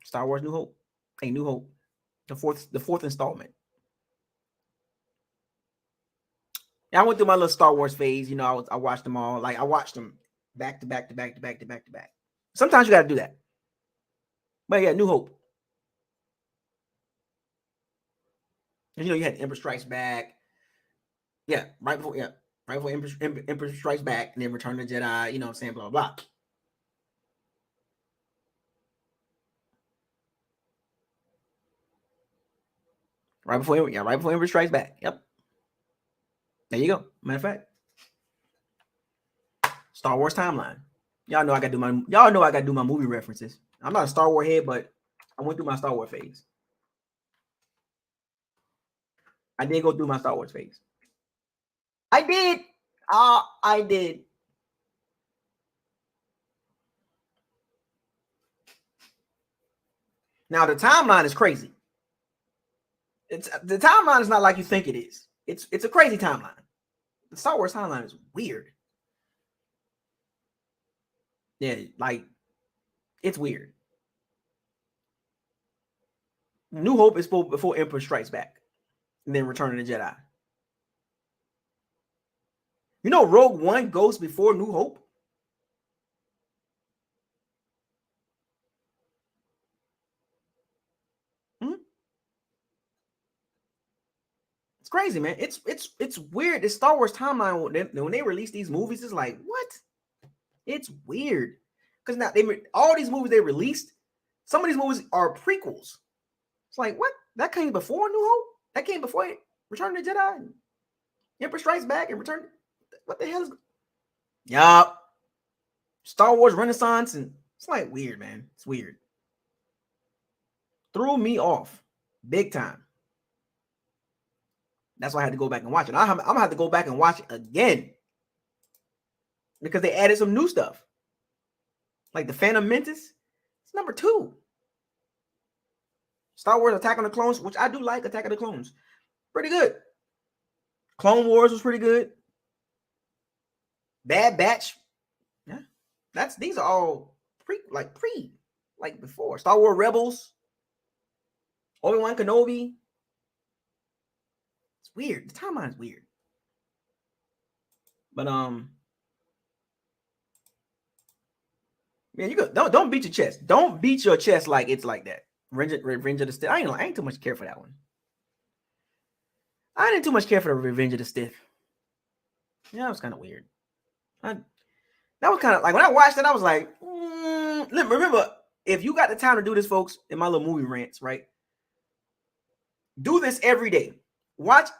Star Wars New Hope. Hey, New Hope. The fourth installment. I went through my little Star Wars phase. I watched them all. Like I watched them back to back. Sometimes you got to do that. But yeah, New Hope. You had Emperor Strikes Back. Yeah, right before Emperor Strikes Back, and then Return of the Jedi. You know what I'm saying? Blah blah blah. Right before Emperor Strikes Back. Yep. There you go. Matter of fact, Star Wars timeline. Y'all know I got to do my movie references. I'm not a Star Wars head, but I went through my Star Wars phase. I did go through my Star Wars phase. I did. I did. Now the timeline is crazy. The timeline is not like you think it is. It's a crazy timeline. The Star Wars timeline is weird. Yeah, like it's weird. New Hope is before Emperor Strikes Back, and then Return of the Jedi. Rogue One goes before New Hope. It's crazy, man. It's weird. The Star Wars timeline, when they release these movies, it's like, what? It's weird. Because now all these movies they released, some of these movies are prequels. It's like, what? That came before New Hope? That came before Return of the Jedi? And Emperor Strikes Back and Return? What the hell is... Yup. Star Wars Renaissance, and it's like weird, man. It's weird. Threw me off. Big time. That's why I had to go back and watch it. I'm going to have to go back and watch it again. Because they added some new stuff. Like the Phantom Menace, it's number 2. Star Wars Attack on the Clones, which I do like. Attack of the Clones, pretty good. Clone Wars was pretty good. Bad Batch, yeah, these are all pre before. Star Wars Rebels, Obi-Wan Kenobi. It's weird. The timeline is weird. But man, you go. Don't beat your chest. Don't beat your chest like it's like that. Revenge of the Sith. I ain't too much care for that one. I didn't too much care for the Revenge of the Sith. Yeah, that was kind of weird. That was kind of like when I watched it, I was like, remember, if you got the time to do this, folks, in my little movie rants, right? Do this every day. Watch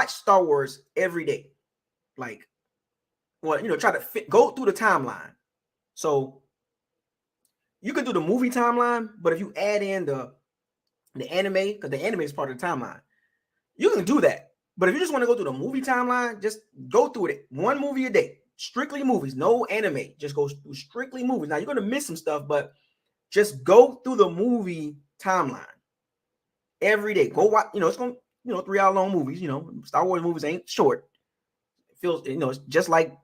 Star Wars every day. Like, well, try to go through the timeline. So you could do the movie timeline, but if you add in the anime, because the anime is part of the timeline, you can do that. But if you just want to go through the movie timeline, just go through it. One movie a day. Strictly movies, no anime. Just go through strictly movies. Now you're gonna miss some stuff, but just go through the movie timeline every day. Go watch. It's gonna 3-hour long movies. Star Wars movies ain't short. It feels it's just like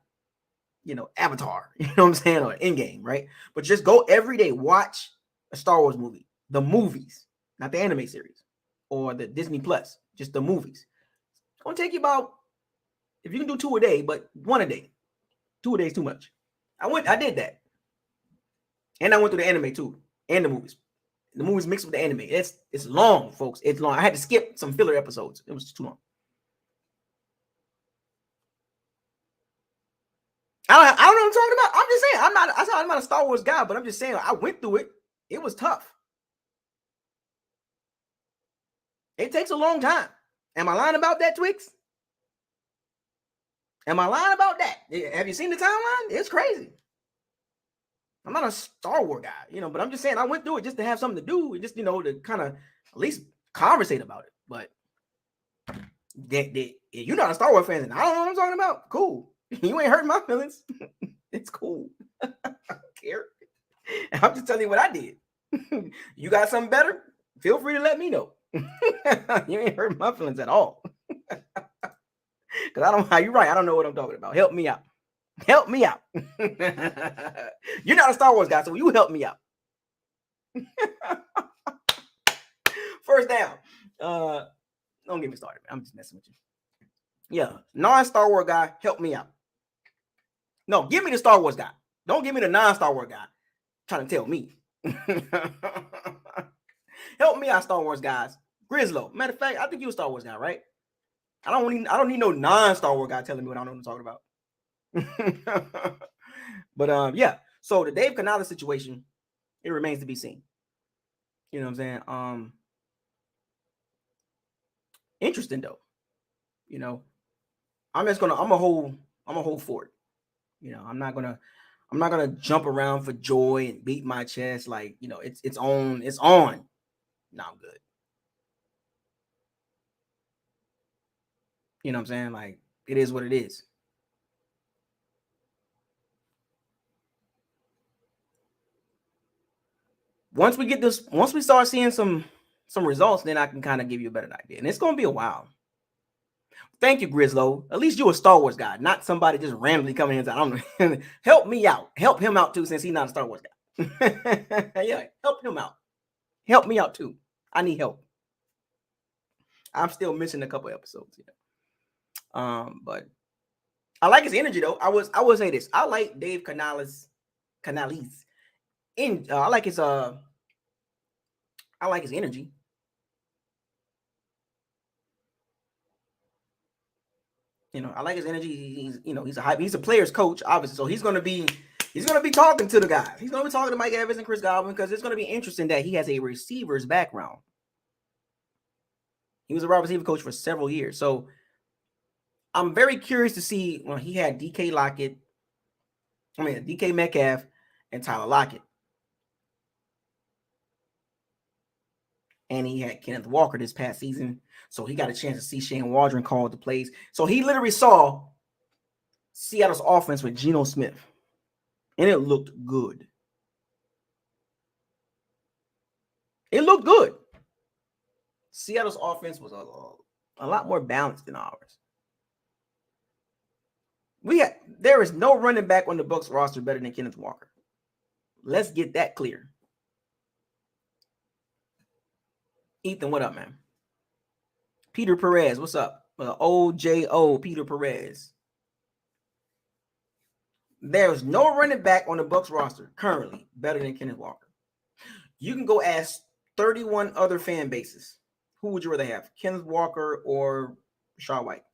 Avatar. You know what I'm saying, or Endgame, right? But just go every day. Watch a Star Wars movie, the movies, not the anime series or the Disney Plus. Just the movies. It's gonna take you about, if you can do 2 a day, but 1 a day. 2 a day is too much. I did that. And I went through the anime too. And the movies. The movies mixed with the anime. It's long, folks. It's long. I had to skip some filler episodes. It was too long. I don't know what I'm talking about. I'm just saying, I'm not a Star Wars guy, but I'm just saying I went through it. It was tough. It takes a long time. Am I lying about that, Twix? Am I lying about that? Have you seen the timeline? It's crazy. I'm not a Star Wars guy, but I'm just saying I went through it just to have something to do and just, to kind of at least conversate about it. But you're not a Star Wars fan and I don't know what I'm talking about. Cool. You ain't hurting my feelings. It's cool. I don't care. I'm just telling you what I did. You got something better? Feel free to let me know. You ain't hurting my feelings at all. Because you're right. I don't know what I'm talking about. Help me out. Help me out. You're not a Star Wars guy, so you help me out. First down. Don't get me started, man. I'm just messing with you. Yeah. Non-Star Wars guy, help me out. No, give me the Star Wars guy. Don't give me the non-Star Wars guy trying to tell me. Help me out, Star Wars guys. Grizzlo. Matter of fact, I think you're a Star Wars guy, right? I don't need no non-Star Wars guy telling me what I don't know what I'm talking about. But yeah. So the Dave Canales situation, it remains to be seen. You know what I'm saying? Interesting though. I'm gonna hold for it. I'm not gonna jump around for joy and beat my chest like it's on. No, I'm good. You know what I'm saying? Like, it is what it is. Once we start seeing some results, then I can kind of give you a better idea. And it's gonna be a while. Thank you, Grizzlo. At least you're a Star Wars guy, not somebody just randomly coming in and saying, I don't know. Help me out. Help him out too, since he's not a Star Wars guy. Yeah, help him out. Help me out too. I need help. I'm still missing a couple episodes. But I like his energy though. I would say this. I like Dave Canales. I like his energy. I like his energy. He's a player's coach, obviously. So he's gonna be talking to the guys. He's gonna be talking to Mike Evans and Chris Godwin because it's gonna be interesting that he has a receiver's background. He was a wide receiver coach for several years. So I'm very curious to see when he had DK Metcalf and Tyler Lockett. And he had Kenneth Walker this past season. So he got a chance to see Shane Waldron call the plays. So he literally saw Seattle's offense with Geno Smith. And it looked good. Seattle's offense was a lot more balanced than ours. There is no running back on the Bucs roster better than Kenneth Walker. Let's get that clear. Ethan, what up, man? Peter Perez, what's up? OJO, Peter Perez. There's no running back on the Bucs roster currently better than Kenneth Walker. You can go ask 31 other fan bases. Who would you rather have, Kenneth Walker or Rashad White?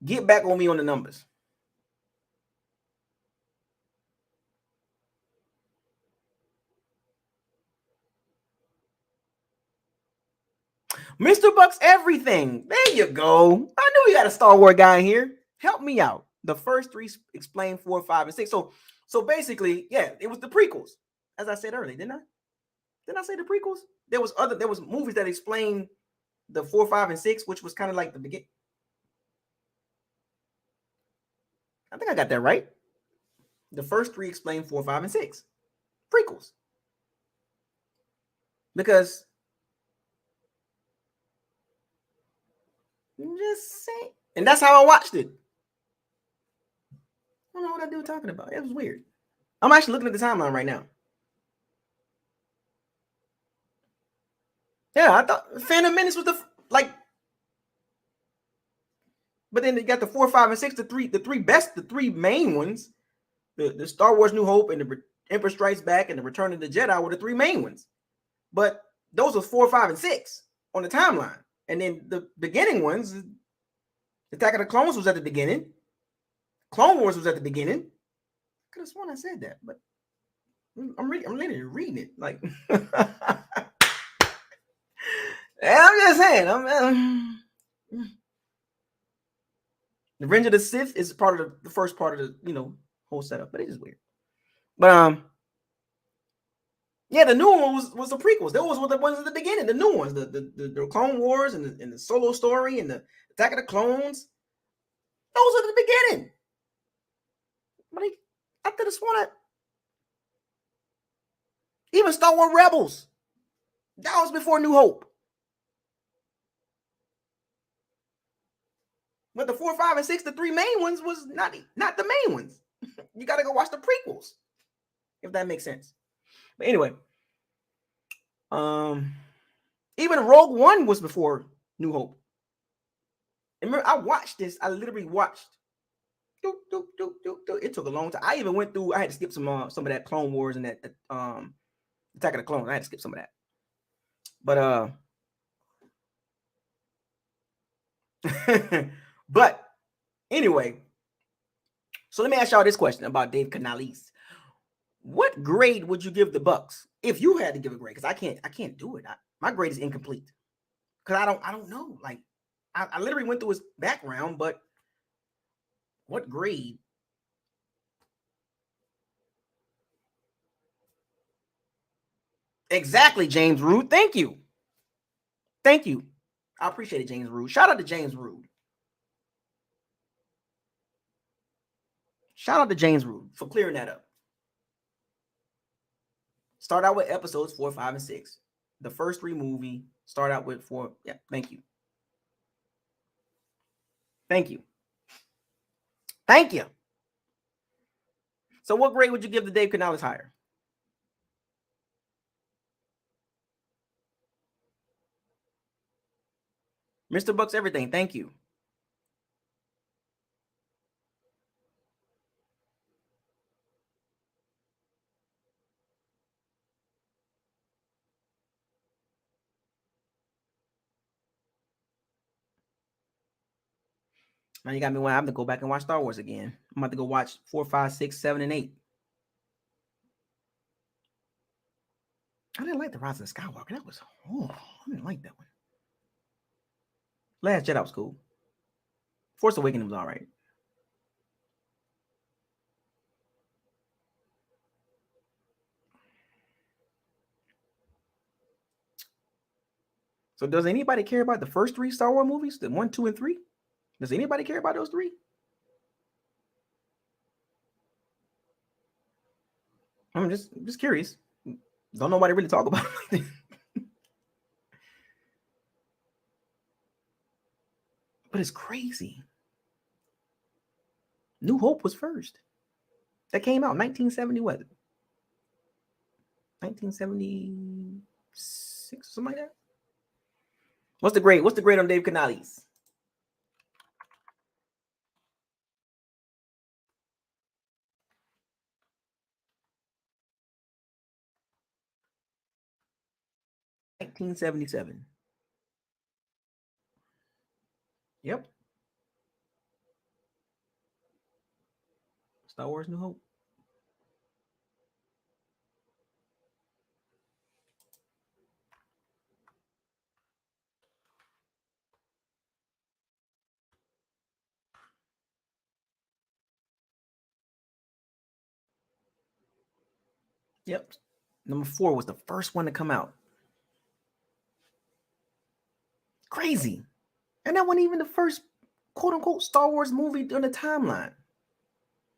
Get back on me on the numbers. Mr. Bucks everything. There you go. I knew we had a Star Wars guy in here. Help me out. The first three explain 4, 5, and 6. So basically, yeah, it was the prequels. As I said earlier, didn't I? Didn't I say the prequels? There was movies that explained the 4, 5, and 6, which was kind of like the beginning. I think I got that right. The first three explain 4, 5, and 6. Prequels. Because just say, and that's how I watched it. I don't know what that dude talking about. It was weird. I'm actually looking at the timeline right now. Yeah, I thought Phantom Menace was but then they got the 4, 5, and 6, the three main ones. The Star Wars New Hope and the Emperor Strikes Back and the Return of the Jedi were the three main ones. But those were 4, 5, and 6 on the timeline. And then the beginning ones, Attack of the Clones was at the beginning. Clone Wars was at the beginning. I could have sworn I said that, but I'm literally reading it. Like, I'm just saying. Revenge of the Sith is part of the first part of the whole setup, but it is weird. But yeah, the new one was the prequels. Those were the ones at the beginning, the new ones, the Clone Wars and the Solo Story and the Attack of the Clones. Those are the beginning. But I could have sworn that. Even Star Wars Rebels, that was before New Hope. But the 4, 5, and 6, the three main ones, was not the main ones. You got to go watch the prequels, if that makes sense. But anyway, even Rogue One was before New Hope. And remember, I watched this. I literally watched. It took a long time. I even went through. I had to skip some of that Clone Wars and that Attack of the Clones. I had to skip some of that. But but anyway, so let me ask y'all this question about Dave Canales. What grade would you give the Bucs if you had to give a grade? Because I can't do it. My grade is incomplete. Because I don't know. Like I literally went through his background, but what grade? Exactly, James Rude. Thank you. I appreciate it, James Rude. Shout out to James Rude. Shout out to James Rude for clearing that up. Start out with episodes 4, 5, and 6. The first three movie. Start out with 4. Yeah, thank you. Thank you. So what grade would you give the Dave Canales hire? Mr. Bucks everything. Thank you. Now you got me when I have to go back and watch Star Wars again. I'm about to go watch 4, 5, 6, 7, and 8. I didn't like the Rise of Skywalker. That was I didn't like that one. Last Jedi was cool. Force Awakens was all right. So does anybody care about the first 3 Star Wars movies? The 1, 2, and 3? Does anybody care about those 3? I'm just curious. Don't nobody really talk about it. But it's crazy. New Hope was first. That came out 1970 what? 1976, something like that. What's the grade? What's the grade on Dave Canales? $1977. Yep. Star Wars New Hope. Yep. Number 4 was the first one to come out. Crazy. And that wasn't even the first quote unquote Star Wars movie on the timeline.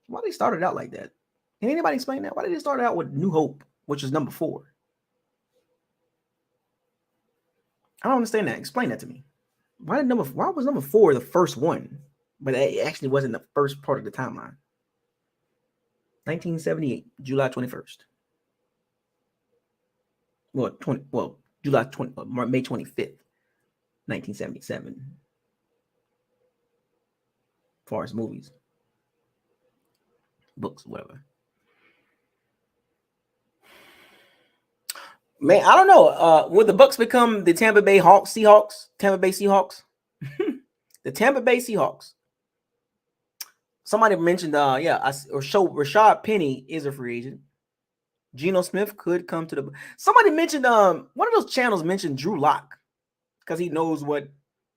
Why they started out like that? Can anybody explain that? Why did they start out with New Hope, which is number 4? I don't understand that. Explain that to me. Why was number 4 the first one? But it actually wasn't the first part of the timeline. 1978, July 21st. July 20, May 25th, 1977. As far as movies, books, whatever. Man, I don't know. Would the Bucs become the Tampa Bay Seahawks? Tampa Bay Seahawks? The Tampa Bay Seahawks. Somebody mentioned, Rashad Penny is a free agent. Geno Smith could come to the. Somebody mentioned, one of those channels mentioned Drew Lock because he knows what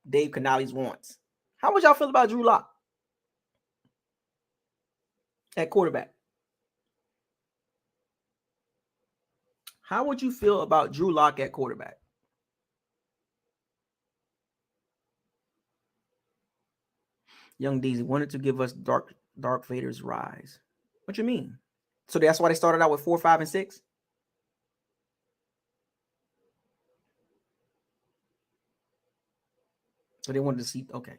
Dave Canales wants. How would y'all feel about Drew Lock at quarterback? How would you feel about Drew Lock at quarterback? Young Deezy wanted to give us Dark Vader's Rise. What you mean? So that's why they started out with 4, 5, and 6? So they wanted to see, okay.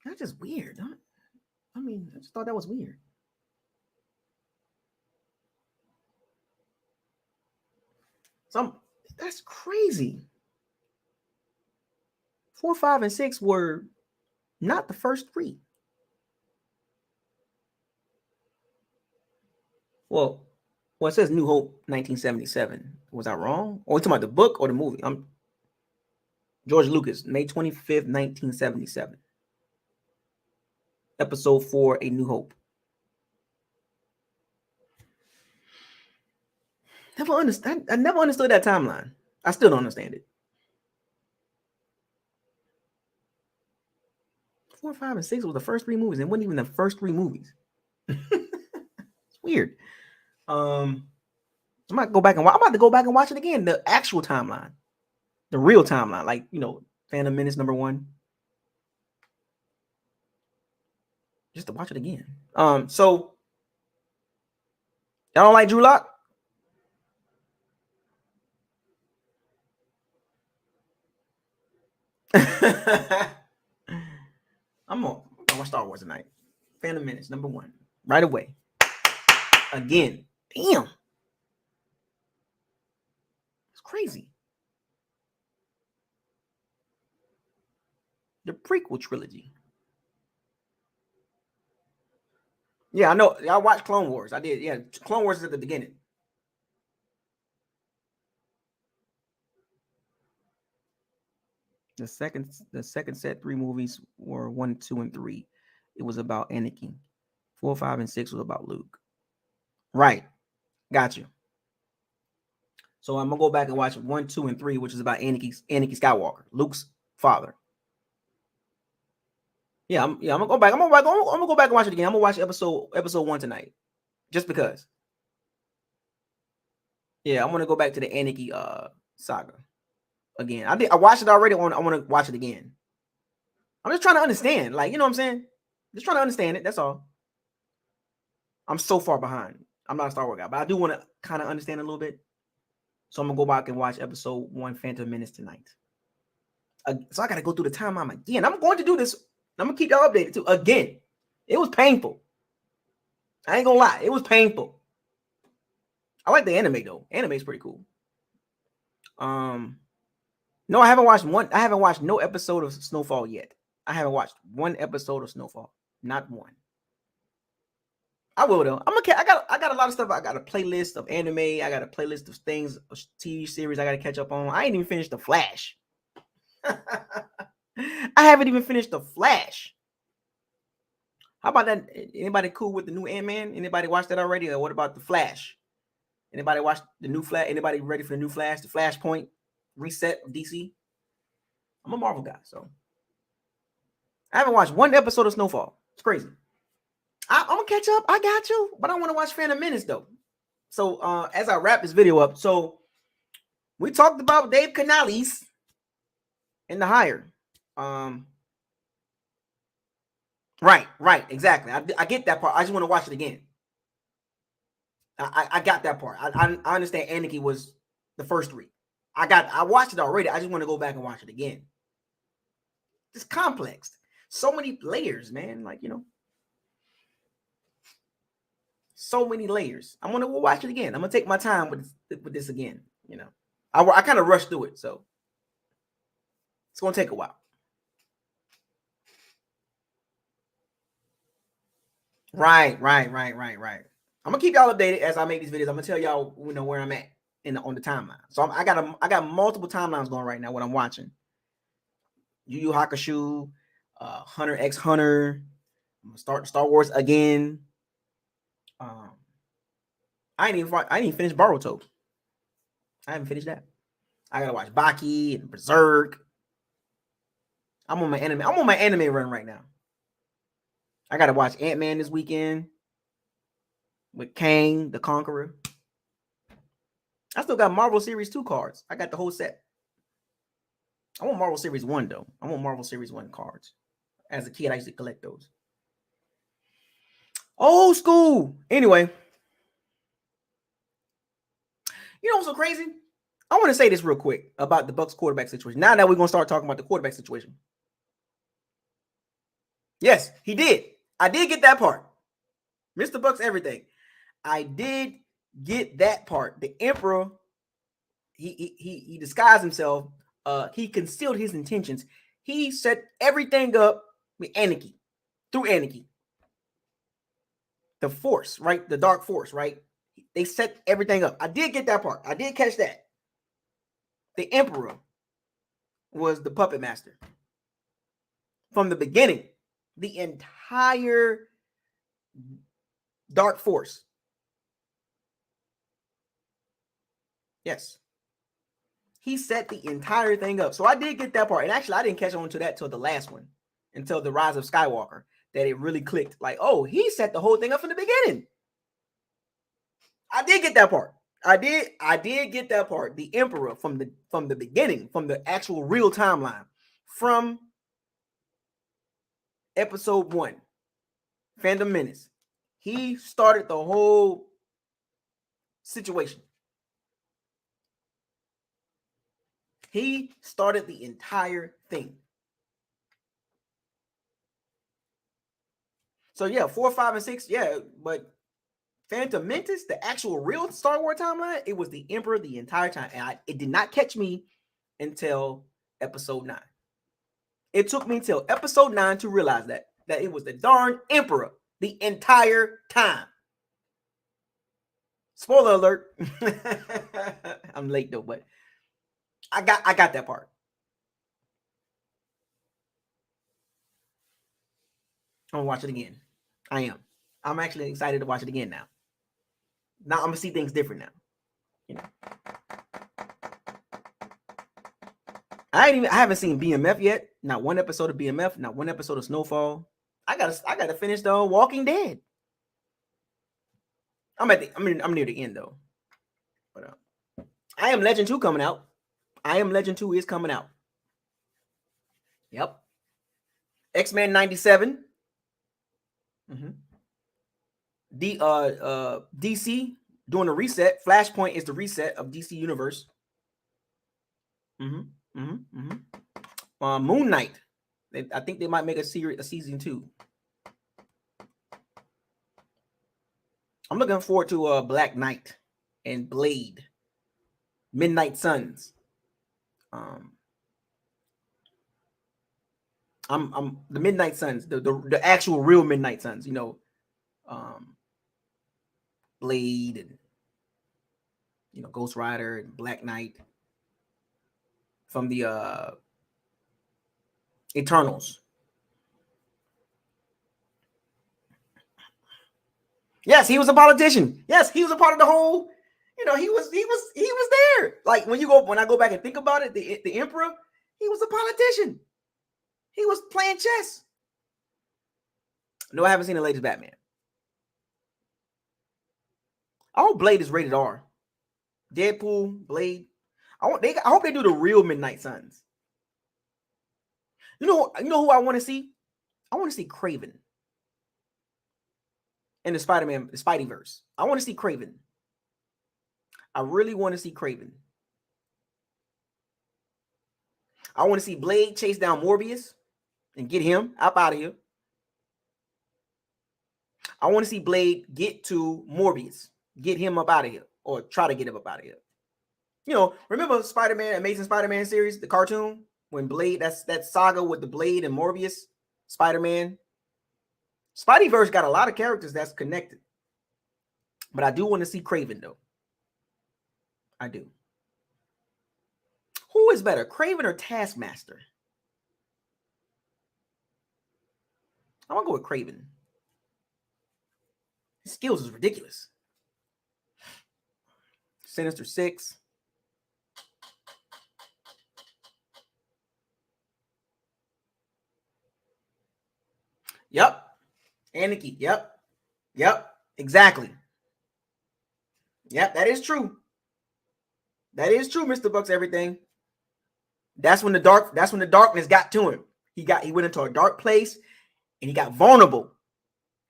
That's just weird. Huh? I mean, I just thought that was weird. That's crazy. 4, 5, and 6 were not the first 3. Well, it says New Hope 1977. Was I wrong? Or are you talking about the book or the movie? George Lucas, May 25th, 1977. Episode 4, A New Hope. I never understood that timeline. I still don't understand it. 4, 5, and 6 was the first 3 movies. It wasn't even the first 3 movies. It's weird. I'm about to go back and watch it again. The actual timeline, the real timeline, like Phantom Menace #1. Just to watch it again. So y'all don't like Drew Lock? I'm gonna watch Star Wars tonight. Phantom Menace #1, right away. Again, damn, it's crazy. The prequel trilogy. Yeah, I know. I watched Clone Wars. I did. Yeah, Clone Wars is at the beginning. The second set 3 movies were 1, 2, and 3. It was about Anakin. 4, 5, and 6 was about Luke. Right. Got you. So I'm gonna go back and watch 1, 2, and 3, which is about Anakin Skywalker, Luke's father. Yeah, I'm gonna go back. I'm gonna go back and watch it again. I'm gonna watch episode 1 tonight, just because. Yeah, I'm gonna go back to the Anakin saga again. I watched it already. I want to watch it again. I'm just trying to understand, like, you know what I'm saying? Just trying to understand it. That's all. I'm so far behind. I'm not a Star Wars guy, but I do want to kind of understand a little bit. So I'm gonna go back and watch episode 1, Phantom Menace, tonight. So I got to go through the timeline again. I'm going to do this. I'm going to keep y'all updated too. Again, it was painful. I ain't going to lie. It was painful. I like the anime though. Anime is pretty cool. No, I haven't watched one. I haven't watched no episode of Snowfall yet. I haven't watched one episode of Snowfall. Not one. I will though. I got a lot of stuff. I got a playlist of anime. I got a playlist of things, TV series I got to catch up on. I ain't even finished The Flash. I haven't even finished The Flash. How about that? Anybody cool with the new Ant-Man? Anybody watch that already? Or what about The Flash? Anybody watch the new Flash? Anybody ready for the new Flash? The Flashpoint reset of DC? I'm a Marvel guy, so I haven't watched one episode of Snowfall. It's crazy. I'm gonna catch up. I got you, but I want to watch Phantom Menace though. So as I wrap this video up, so we talked about Dave Canales and the hire. Right, exactly. I get that part. I just want to watch it again. I got that part. I understand Anarchy was the first three. I watched it already. I just want to go back and watch it again. It's complex. So many layers, man. Like, you know. So many layers. I'm gonna go watch it again. I'm gonna take my time with this again. You know, I kind of rushed through it, so it's gonna take a while. Right. I'm gonna keep y'all updated as I make these videos. I'm gonna tell y'all, you know, where I'm at on the timeline. So I got multiple timelines going right now. What I'm watching: Yu Yu Hakusho, Hunter x Hunter. I'm gonna start Star Wars again. I ain't even finished Boruto. I haven't finished that. I gotta watch Baki and Berserk. I'm on my anime run right now. I gotta watch Ant-Man this weekend with Kang the Conqueror. I still got Marvel Series 2 cards. I got the whole set. I want Marvel Series 1 though. I want Marvel Series 1 cards. As a kid, I used to collect those. Old school. Anyway. You know what's so crazy? I want to say this real quick about the Bucs quarterback situation. Now that we're going to start talking about the quarterback situation. Yes, he did. I did get that part. Mr. Bucs, everything. I did get that part. The Emperor, he disguised himself. He concealed his intentions. He set everything up with anarchy. Through anarchy. The force, right? The dark force, right? They set everything up. I did get that part. I did catch that. The Emperor was the puppet master. From the beginning, the entire dark force. Yes. He set the entire thing up. So I did get that part. And actually, I didn't catch on to that till the last one. Until the Rise of Skywalker. That it really clicked. Like, oh, he set the whole thing up from the beginning. I did get that part. I did get that part. The Emperor from the beginning, from the actual real timeline, from episode 1, Phantom Menace. He started the whole situation. He started the entire thing. So yeah, 4, 5, and 6, yeah, but Phantom Menace, the actual real Star Wars timeline, it was the Emperor the entire time. And it did not catch me until episode 9. It took me until episode 9 to realize that it was the darn Emperor the entire time. Spoiler alert. I'm late though, but I got that part. I'm gonna watch it again. I am. I'm actually excited to watch it again now. Now I'm gonna see things different now. You know. I haven't seen BMF yet. Not one episode of BMF. Not one episode of Snowfall. I gotta finish the Walking Dead. I'm near the end though. But I Am Legend 2 coming out. I Am Legend 2 is coming out. Yep. X-Men 97. DC doing a reset. Flashpoint is the reset of DC Universe. Moon Knight. I think they might make a season 2. I'm looking forward to Black Knight and Blade, Midnight Suns. I'm the Midnight Suns, the actual real Midnight Suns. Blade and Ghost Rider and Black Knight from the Eternals. Yes, he was a politician. Yes, he was a part of the whole. He was there. Like when I go back and think about it, the Emperor, he was a politician. He was playing chess. No, I haven't seen the latest Batman. I hope Blade is rated R. Deadpool, Blade. I hope they do the real Midnight Suns. You know who I want to see? I want to see Kraven in the Spider-Man, the Spideyverse. I want to see Kraven. I really want to see Kraven. I want to see Blade chase down Morbius and get him up out of here. I want to see Blade get to Morbius, get him up out of here, or try to get him up out of here. Remember Spider-Man, Amazing Spider-Man series, the cartoon, when Blade, that saga with the Blade and Morbius, Spider-Man. Spideyverse got a lot of characters that's connected. But I do want to see Kraven, though. I do. Who is better, Kraven or Taskmaster? I'm going to go with Kraven. His skills is ridiculous. Sinister Six. Yep. Anarchy. Yep. Exactly. Yep, that is true. That is true, Mr. Bucs Everything. That's when the darkness got to him. He went into a dark place and he got vulnerable.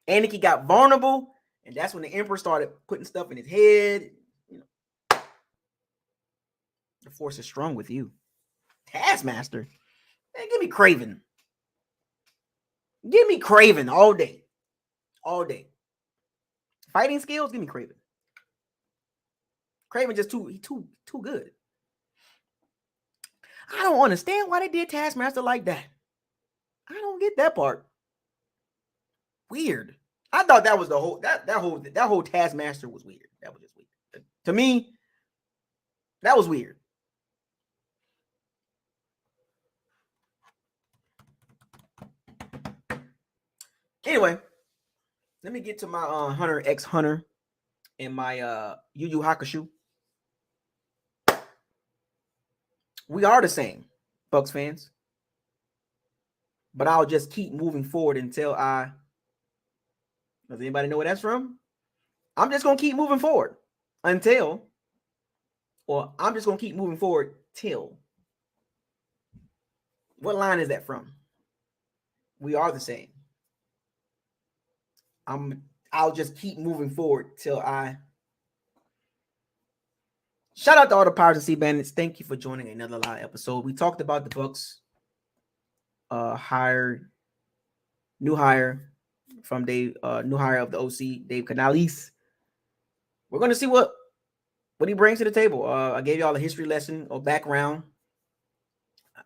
Anarchy got vulnerable, and that's when the Emperor started putting stuff in his head. The force is strong with you. Taskmaster. Man, give me Kraven. Give me Kraven all day. All day. Fighting skills, give me Kraven. Kraven just too good. I don't understand why they did Taskmaster like that. I don't get that part. Weird. I thought that was the whole that whole Taskmaster was weird. That was just weird. To me, that was weird. Anyway, let me get to my Hunter x Hunter and my Yu Yu Hakusho. We are the same, Bucs fans. But I'll just keep moving forward until I... Does anybody know where that's from? I'm just going to keep moving forward until... Or I'm just going to keep moving forward till... What line is that from? We are the same. I'll just keep moving forward till I... Shout out to all the Pirates and Sea Bandits. Thank you for joining another live episode. We talked about the Bucs new hire from Dave, new hire of the OC, Dave Canales. We're going to see what he brings to the table. I gave y'all a history lesson or background.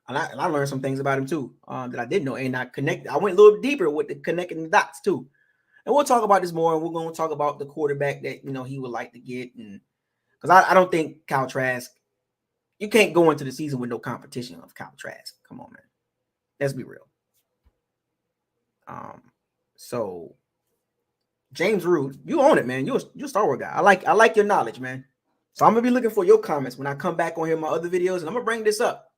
And I learned some things about him too that I didn't know. And I went a little deeper with the connecting the dots too. And we'll talk about this more. And we're going to talk about the quarterback that, he would like to get. And because I don't think Kyle Trask, you can't go into the season with no competition of Kyle Trask. Come on, man. Let's be real. So James Rude, you own it, man. You're a Star Wars guy. I like your knowledge, man. So I'm gonna be looking for your comments when I come back on here my other videos, and I'm gonna bring this up.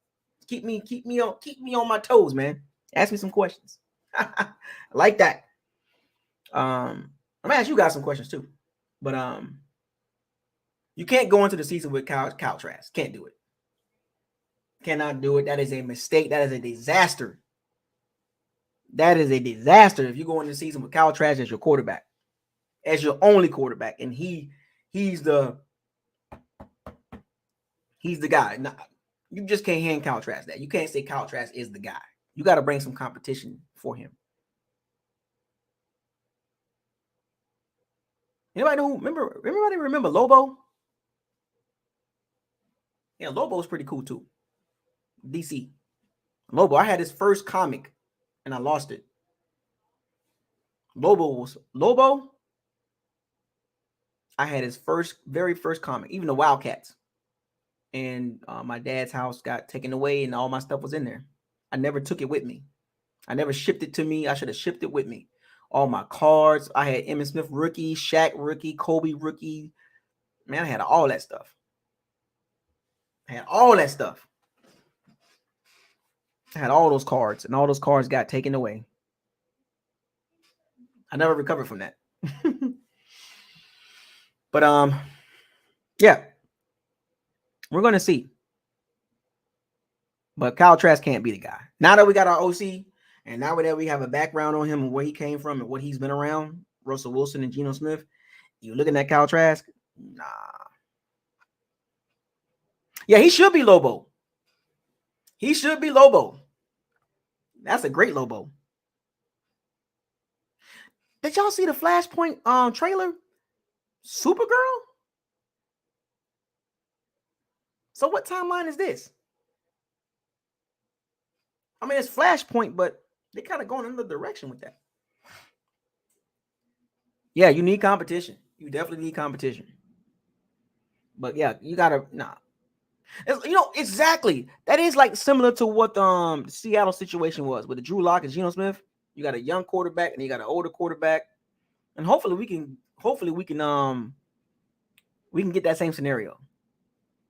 Keep me on my toes, man. Ask me some questions. I like that. I'm gonna ask you guys some questions too. But you can't go into the season with Kyle Trask. Can't do it. Cannot do it. That is a mistake. That is a disaster. That is a disaster if you go into the season with Kyle Trask as your quarterback, as your only quarterback, and he's the guy. Now, You just can't hand Kyle Trask that. You can't say Kyle Trask is the guy. You got to bring some competition for him. Anybody remember Lobo? Yeah, Lobo's pretty cool too. DC. Lobo. I had his first comic and I lost it. Lobo. I had his very first comic, even the Wildcats. And my dad's house got taken away and all my stuff was in there. I never took it with me. I never shipped it to me. I should have shipped it with me. All my cards. I had Emmitt Smith rookie, Shaq rookie, Kobe rookie. Man, I had all that stuff. I had all those cards, and all those cards got taken away. I never recovered from that. But yeah, we're gonna see. But Kyle Trask can't be the guy. Now that we got our OC, and now that we have a background on him and where he came from and what he's been around, Russell Wilson and Geno Smith, you looking at Kyle Trask? Nah. Yeah, he should be Lobo. He should be Lobo. That's a great Lobo. Did y'all see the Flashpoint trailer? Supergirl? So what timeline is this? I mean, it's Flashpoint, but they kind of going in another direction with that. Yeah, you need competition. You definitely need competition. But yeah, you gotta exactly. That is like similar to what the Seattle situation was with the Drew Lock and Geno Smith. You got a young quarterback and you got an older quarterback, and hopefully we can get that same scenario,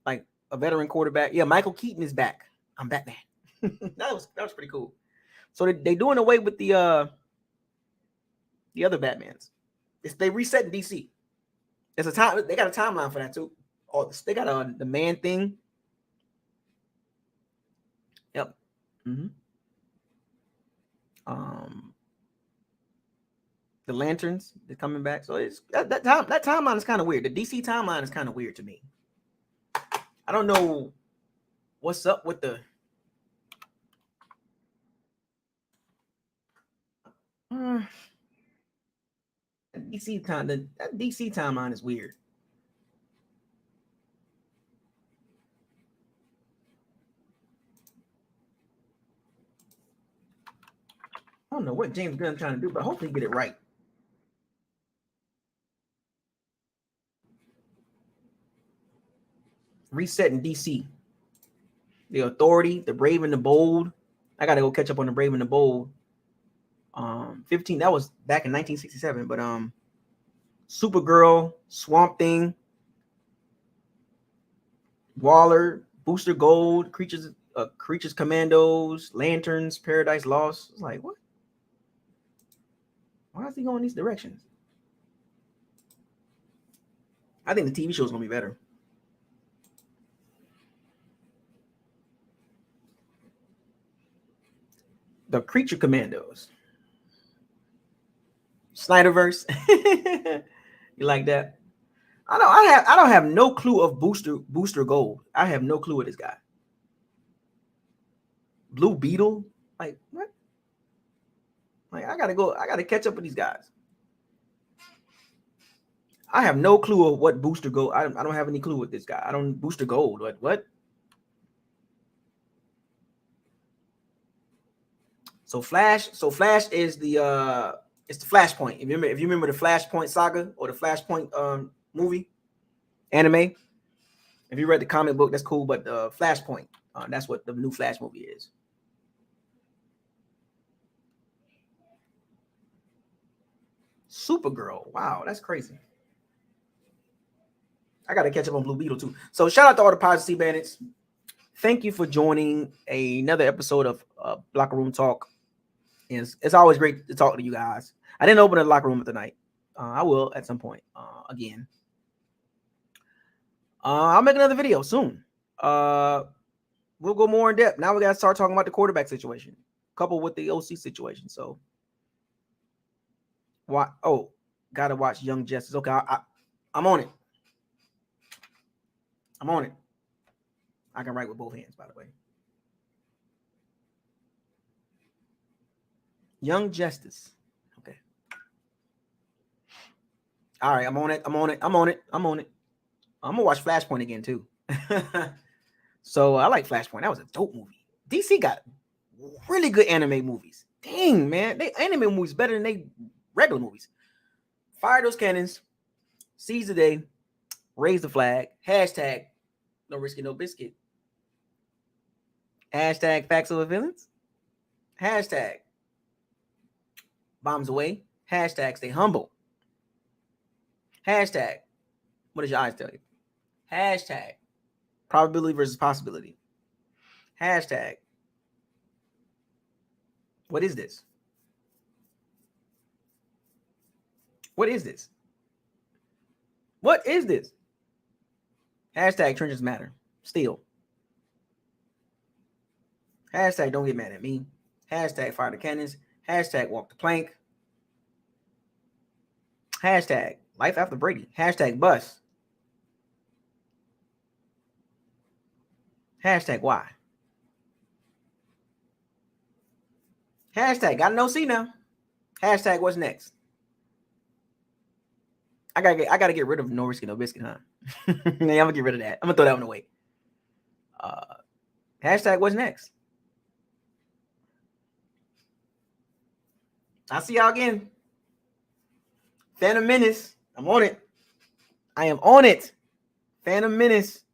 like a veteran quarterback. Yeah, Michael Keaton is back. I'm Batman. that was pretty cool. So they doing away with the other Batmans. They reset in DC. It's a time. They got a timeline for that too. Oh, they got the man thing. Yep. Mm-hmm. The lanterns, they're coming back. So it's that timeline is kind of weird. The DC timeline is kind of weird to me. I don't know what's up with the DC time. That DC timeline is weird. I don't know what James Gunn's trying to do, but hopefully get it right. Reset in DC. The Authority, the Brave and the Bold. I gotta go catch up on the Brave and the Bold. 15. That was back in 1967. But Supergirl, Swamp Thing, Waller, Booster Gold, Creatures Commandos, Lanterns, Paradise Lost. It's like, what? Why is he going these directions? I think the TV show is gonna be better. The Creature Commandos. Snyderverse. You like that? I don't have no clue of Booster Gold. I have no clue of this guy. Blue Beetle? Like what? Like I gotta catch up with these guys. I have no clue of what Booster Gold. I don't have any clue with this guy. I don't Booster Gold. What? So Flash is the it's the Flashpoint. If you remember the Flashpoint saga or the Flashpoint movie, anime. If you read the comic book, that's cool. But Flashpoint, that's what the new Flash movie is. Supergirl. Wow, that's crazy. I got to catch up on Blue Beetle too. So shout out to all the Pirates Sea Bandits. Thank you for joining another episode of Locker Room Talk. It's always great to talk to you guys. I didn't open a locker room tonight. I will at some point again. I'll make another video soon. We'll go more in depth. Now we got to start talking about the quarterback situation, coupled with the OC situation. So, what? Oh, gotta watch Young Justice. Okay, I'm on it. I'm on it. I can write with both hands, by the way. Young Justice. Okay. All right, I'm on it. I'm gonna watch Flashpoint again too. So I like Flashpoint. That was a dope movie. DC got really good anime movies. Dang, man, they anime movies better than they regular movies. Fire those cannons. Seize the day. Raise the flag. Hashtag no risky, no biscuit. Hashtag facts over feelings. Hashtag bombs away. Hashtag stay humble. Hashtag what does your eyes tell you? Hashtag probability versus possibility. Hashtag what is this? What is this? What is this? Hashtag trenches matter. Still. Hashtag don't get mad at me. Hashtag fire the cannons. Hashtag walk the plank. Hashtag life after Brady. Hashtag bus. Hashtag why. Hashtag got an OC now. Hashtag what's next. I gotta get rid of no risky, no biscuit, huh? Yeah, I'm gonna get rid of that. I'm gonna throw that one away. Hashtag what's next. I'll see y'all again. Phantom Menace. I'm on it. I am on it. Phantom Menace.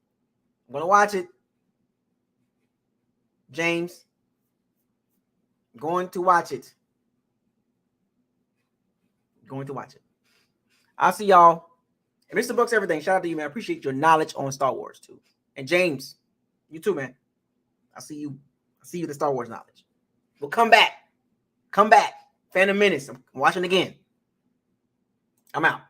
I'm gonna watch it. James. I'm going to watch it. I'll see y'all. And Mr. Bucs, everything. Shout out to you, man. I appreciate your knowledge on Star Wars too. And James, you too, man. I see you. The Star Wars knowledge. Well, come back. Phantom Menace. I'm watching again. I'm out.